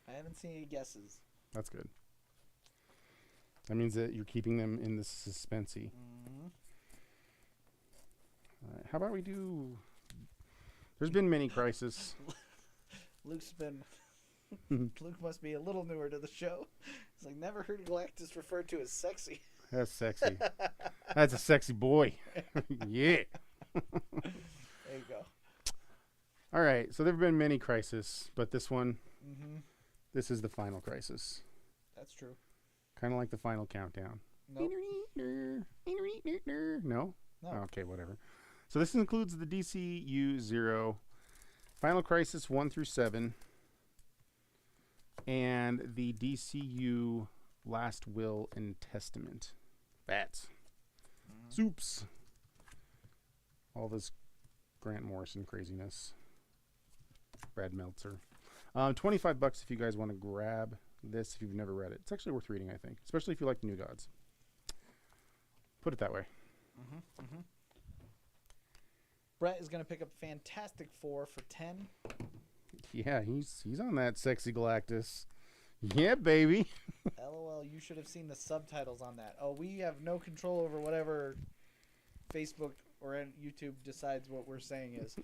I haven't seen any guesses. That's good. That means that you're keeping them in the suspensey. Mm-hmm. All right, how about we do... There's been many crisis. Luke's been. Luke must be a little newer to the show. He's like, never heard Galactus referred to as sexy. That's sexy. That's a sexy boy. Yeah. There you go. All right. So there have been many crises, but this one, Mm-hmm. this is the final crisis. That's true. Kind of like the final countdown. Nope. No? No. Okay, whatever. So this includes the DCU 0, Final Crisis 1 through 7, and the DCU Last Will and Testament. Bats. Soups. All this Grant Morrison craziness. Brad Meltzer. $25 if you guys want to grab this if you've never read it. It's actually worth reading, I think, especially if you like the New Gods. Put it that way. Brett is going to pick up Fantastic Four for 10. Yeah, he's on that sexy Galactus. Yeah, baby. LOL, you should have seen the subtitles on that. Oh, we have no control over whatever Facebook or YouTube decides what we're saying is.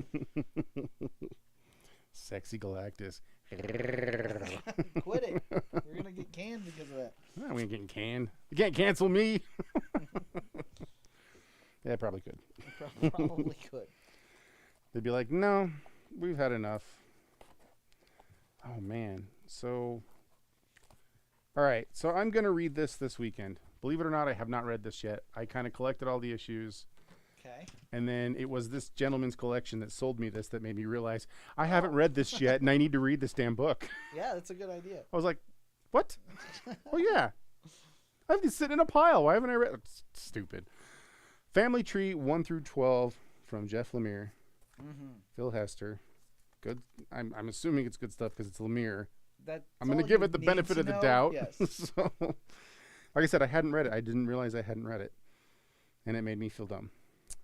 Sexy Galactus. Quit it. We're going to get canned because of that. Oh, we ain't getting canned. You can't cancel me. Yeah, probably could. Probably could. They'd be like, no, we've had enough. Oh, man. So, all right. So I'm going to read this weekend. Believe it or not, I have not read this yet. I kind of collected all the issues. Okay. And then it was this gentleman's collection that sold me this that made me realize I haven't read this yet, and I need to read this damn book. Yeah, that's a good idea. I was like, what? Oh, yeah. I've been sitting in a pile. Why haven't I read? It's stupid. Family Tree 1 through 12 from Jeff Lemire. Phil Hester. Good. I'm assuming it's good stuff because it's Lemire. I'm going to give it the benefit of the doubt. Yes. So, like I said, I hadn't read it. I didn't realize I hadn't read it. And it made me feel dumb.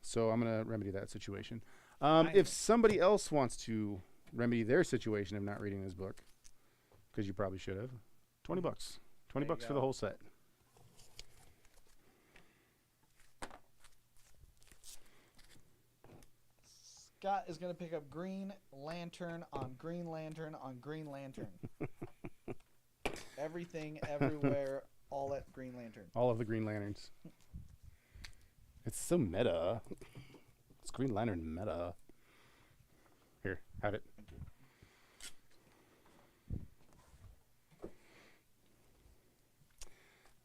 So I'm going to remedy that situation. If somebody else wants to remedy their situation of not reading this book, because you probably should have, $20. $20 for the whole set. Scott is going to pick up Green Lantern on Green Lantern on Green Lantern. Everything, everywhere, all at Green Lantern. All of the Green Lanterns. It's so meta. It's Green Lantern meta. Here, have it.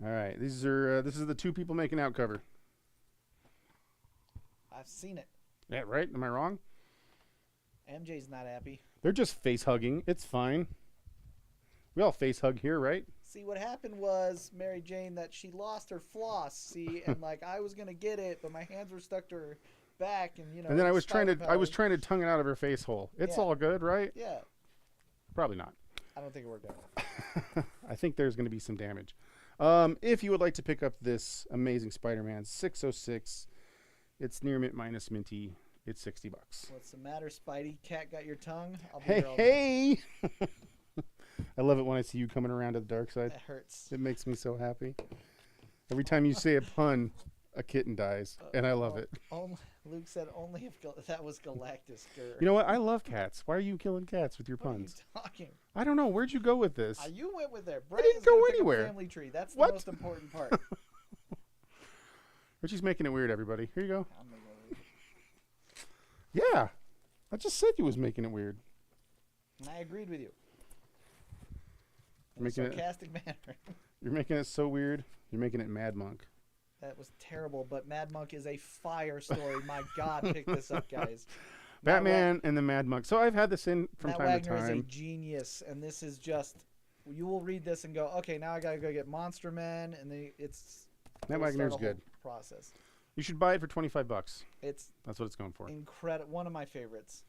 All right, these are this is the two people making out cover. I've seen it. Yeah, right? Am I wrong? MJ's not happy. They're just face hugging. It's fine. We all face hug here, right? See, what happened was Mary Jane that she lost her floss. See, and like I was gonna get it, but my hands were stuck to her back, and you know. And then I was trying powers. to tongue it out of her face hole. It's Yeah. all good, right? Yeah, Probably not. I don't think it worked out. I think there's going to be some damage. If you would like to pick up this amazing Spider-Man 606, it's near mint minus minty. It's $60. What's the matter, Spidey? Cat got your tongue? I'll be Hey, here all day. hey! I love it when I see you coming around to the dark side. That hurts. It makes me so happy. Every time you say a pun, a kitten dies, and I love it. Luke said only if that was Galactus. You know what? I love cats. Why are you killing cats with your What are you puns? talking? I don't know. Where'd you go with this? You went with there. didn't go anywhere. Family tree. That's What? the most important part. Richie's making it weird, everybody. Here you go. I'm gonna go with Yeah. I just said you was making it weird. and I agreed with you. In a Making it- sarcastic manner. You're making it so weird. You're making it Mad Monk. That was terrible, but Mad Monk is a fire story. My God, pick this up, guys. Matt Batman and the Mad Monk. So I've had this in from Matt time Wagner to is a time. genius, and this is just. You will read this and go, okay, now I gotta go get Monster Men, and it's. Matt it'll start Wagner's a whole good. Process. You should buy it for $25. It's That's what it's going for. incredible. One of my favorites.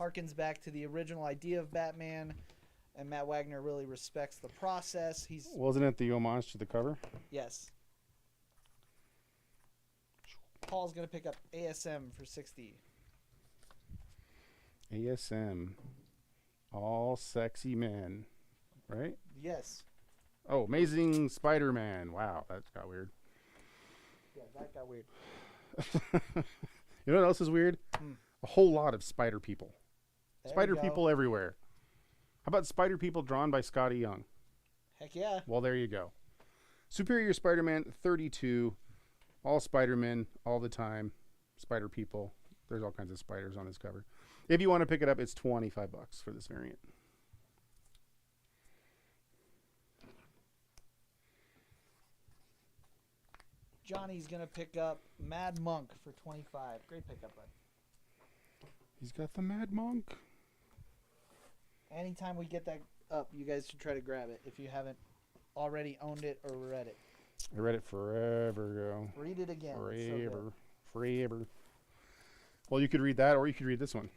Harkens back to the original idea of Batman, and Matt Wagner really respects the process. He's Wasn't it the homage to the cover? yes. Paul's gonna pick up ASM for 60. ASM. All sexy men. Right? Yes. Oh, Amazing Spider-Man. Wow, that got weird. Yeah, that got weird. You know what else is weird? Hmm. A whole lot of spider people. There Spider you go. people everywhere. How about Spider People drawn by Scotty Young? Heck yeah. Well, there you go. Superior Spider-Man 32. All Spider-Men, all the time. Spider People. There's all kinds of spiders on this cover. If you want to pick it up, it's $25 for this variant. Johnny's going to pick up Mad Monk for 25. Great pickup, bud. He's got the Mad Monk. Anytime we get that up, you guys should try to grab it if you haven't already owned it or read it. I read it forever ago. Read it again. It's so good. Forever. Forever. Well, you could read that, or you could read this one.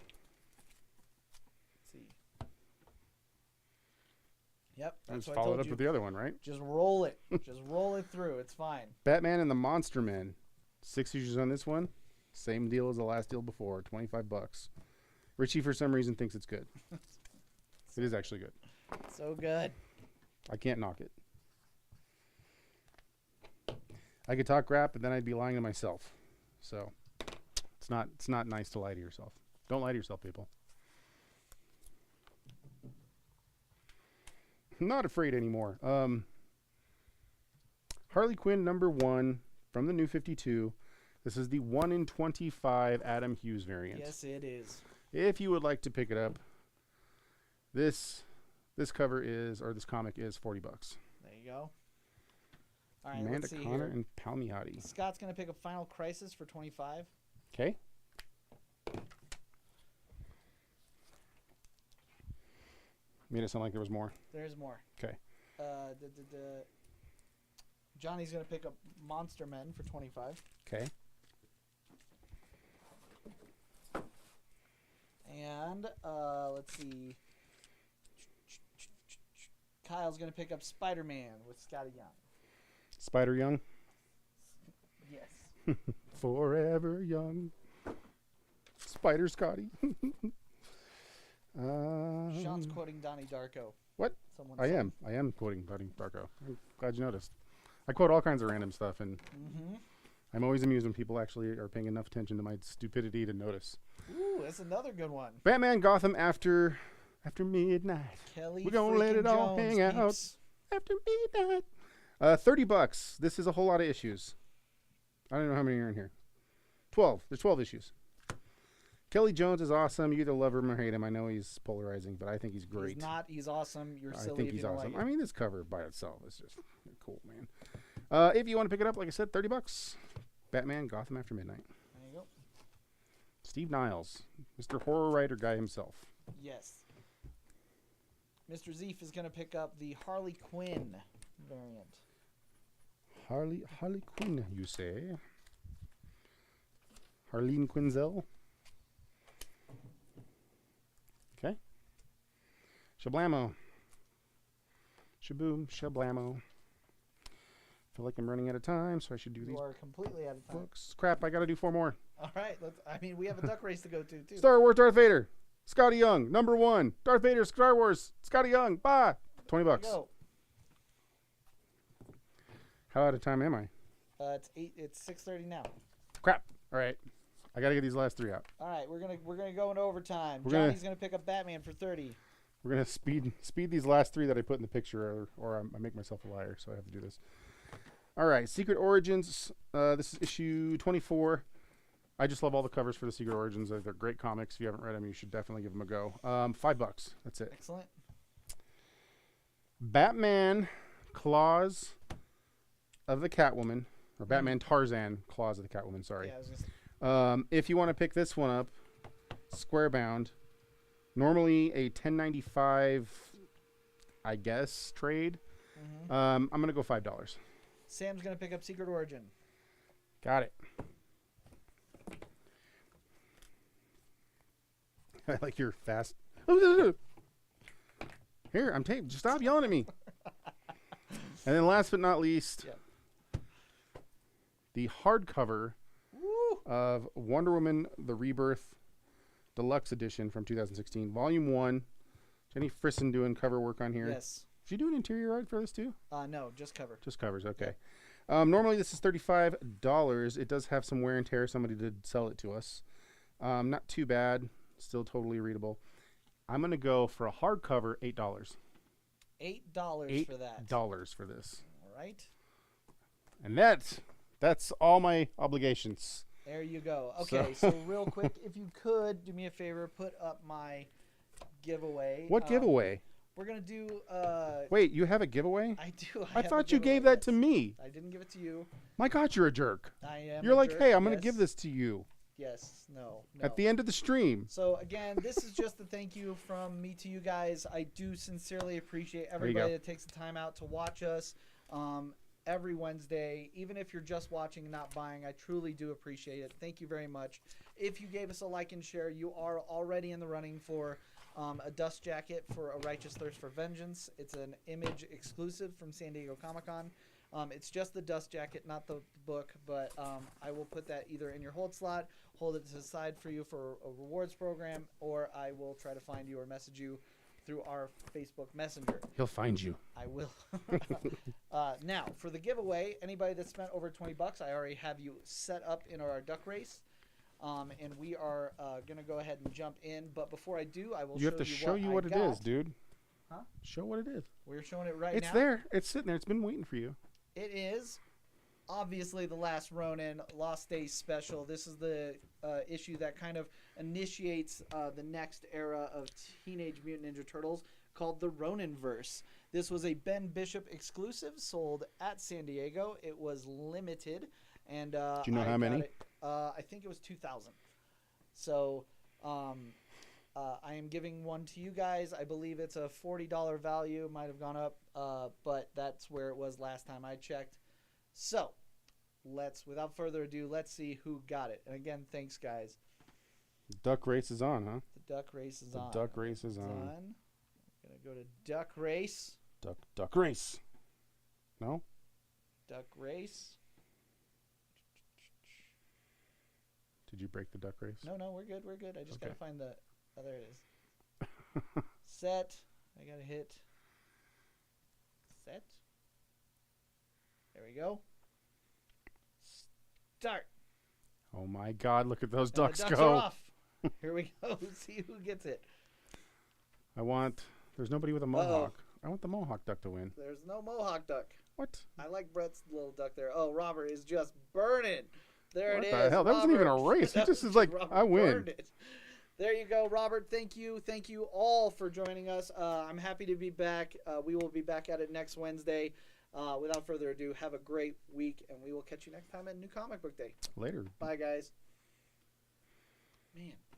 Let's see. Yep. And That's just what I follow it told up you. with the other one, right? Just roll it. Just roll it through. It's fine. Batman and the Monster Men. 6 issues on this one. Same deal as the last deal before. $25. Richie, for some reason, thinks it's good. It is actually good. So good. I can't knock it. I could talk crap, but then I'd be lying to myself. So it's not nice to lie to yourself. Don't lie to yourself, people. I'm not afraid anymore. Harley Quinn #1 from the New 52. This is the 1 in 25 Adam Hughes variant. Yes, it is. If you would like to pick it up, this cover is, or this comic is $40. There you go. All right, Amanda let's see Connor here. and Palmiotti. Scott's going to pick up Final Crisis for 25. Okay. Made it sound like there was more. There's more. Okay. Johnny's going to pick up Monster Men for 25. Okay. And let's see. Kyle's going to pick up Spider-Man with Scotty Young. Spider Young. Yes. Forever young. Spider Scotty. Sean's quoting Donnie Darko. What? Someone I said. am quoting Buddy Darko. I'm glad you noticed. I quote all kinds of random stuff, and Mm-hmm. I'm always amused when people actually are paying enough attention to my stupidity to notice. Ooh, that's another good one. Batman Gotham after midnight. Kelly We're gonna let freaking it all Jones hang out. peeps. After midnight. $30. This is a whole lot of issues. I don't know how many are in here. 12. There's 12 issues. Kelly Jones is awesome. You either love him or hate him. I know he's polarizing, but I think he's great. He's not. He's awesome. You're I silly think if he's you don't awesome. like I it. mean, this cover by itself is just cool, man. If you want to pick it up, like I said, $30. Batman Gotham After Midnight. There you go. Steve Niles, Mr. Horror Writer guy himself. Yes. Mr. Zeef is going to pick up the Harley Quinn variant. Harley Quinn, you say? Harleen Quinzel. Okay. Shablamo. Shaboom, shablamo. Feel like I'm running out of time, so I should do You these are completely out of time. books. Crap, I gotta do 4 more. All right. We have a duck race to go to, too. Star Wars Darth Vader. Scotty Young, #1. Darth Vader, Star Wars, Scotty Young. Bye. $20. There you go. How out of time am I? It's 6:30 now. Crap. All right. I gotta get these last 3 out. All right, we're gonna go into overtime. We're gonna- Johnny's gonna pick up Batman for 30. We're gonna speed these last 3 that I put in the picture, or I make myself a liar, so I have to do this. All right, Secret Origins. This is issue 24. I just love all the covers for the Secret Origins. They're great comics. If you haven't read them, you should definitely give them a go. $5. That's it. Excellent. Batman Claws of the Catwoman, or Batman Tarzan Claws of the Catwoman. Sorry. Yeah, I was gonna say, If you want to pick this one up, square bound. Normally a 10.95, I guess, trade. mhm. I'm gonna go $5. Sam's gonna pick up Secret Origin. Got it. I like your fast. Here, I'm taped. Just stop yelling at me. And then last but not least, Yep. the hardcover Woo! of Wonder Woman: The Rebirth Deluxe Edition from 2016, Volume 1. Jenny Frisson doing cover work on here. Yes. Is she doing interior art for this too? No, just cover. Just covers, okay. Normally this is $35. It does have some wear and tear. Somebody did sell it to us. Not too bad. Still totally readable. I'm gonna go for a hardcover, $8. $8 for that. $8 for this, All right. and that's all my obligations. There you go. Okay, so real quick, if you could do me a favor, put up my giveaway. What giveaway? We're gonna do. Wait, you have a giveaway? I do. I have a thought you giveaway, gave that to yes. me. I didn't give it to you. My God, you're a jerk. I am. You're a like, jerk, hey, I'm gonna yes. give this to you Yes. No. at the end of the stream. So again, this is just a thank you from me to you guys. I do sincerely appreciate you everybody go. that takes the time out to watch us every Wednesday. Even if you're just watching and not buying, I truly do appreciate it. Thank you very much. If you gave us a like and share, you are already in the running for a dust jacket for A Righteous Thirst for Vengeance. It's an Image exclusive from San Diego Comic-Con. It's just the dust jacket, not the book, but I will put that either in your hold slot, hold it to the side for you for a rewards program, or I will try to find you or message you through our Facebook Messenger. He'll find you. I will. Now, for the giveaway, anybody that spent over $20, I already have you set up in our duck race. And we are going to go ahead and jump in. But before I do, I will You have to show you what it is, dude. Huh? Show what it is. We're showing it right It's now. there. It's sitting there. It's been waiting for you. It is obviously the Last Ronin Lost Days special. This is the issue that kind of initiates the next era of Teenage Mutant Ninja Turtles called the Roninverse. This was a Ben Bishop exclusive sold at San Diego. It was limited. And Do you know how many? I think it was 2,000. So I am giving one to you guys. I believe it's a $40 value. Might have gone up, but that's where it was last time I checked. So without further ado, let's see who got it. And again, thanks, guys. Duck race is on, huh? The duck race is The on. duck race is It's on. on. Gonna go to duck race. Duck race. No? Duck race. Did you break the duck race? No, we're good. We're good. I just Okay. gotta find the. Oh, there it is. Set. I gotta hit. Set. There we go. Start. Oh my God! Look at those And the ducks ducks go. are off. Here we go. See who gets it. I want. There's nobody with a mohawk. I want the mohawk duck to win. There's no mohawk duck. What? I like Brett's little duck there. Oh, Robert is just burning. There What it the is. hell? That wasn't even a Robert. race. He That just was is like, Robert I win. burned it. There you go, Robert. Thank you. Thank you all for joining us. I'm happy to be back. We will be back at it next Wednesday. Without further ado, have a great week, and we will catch you next time at New Comic Book Day. Later. Bye, guys. Man.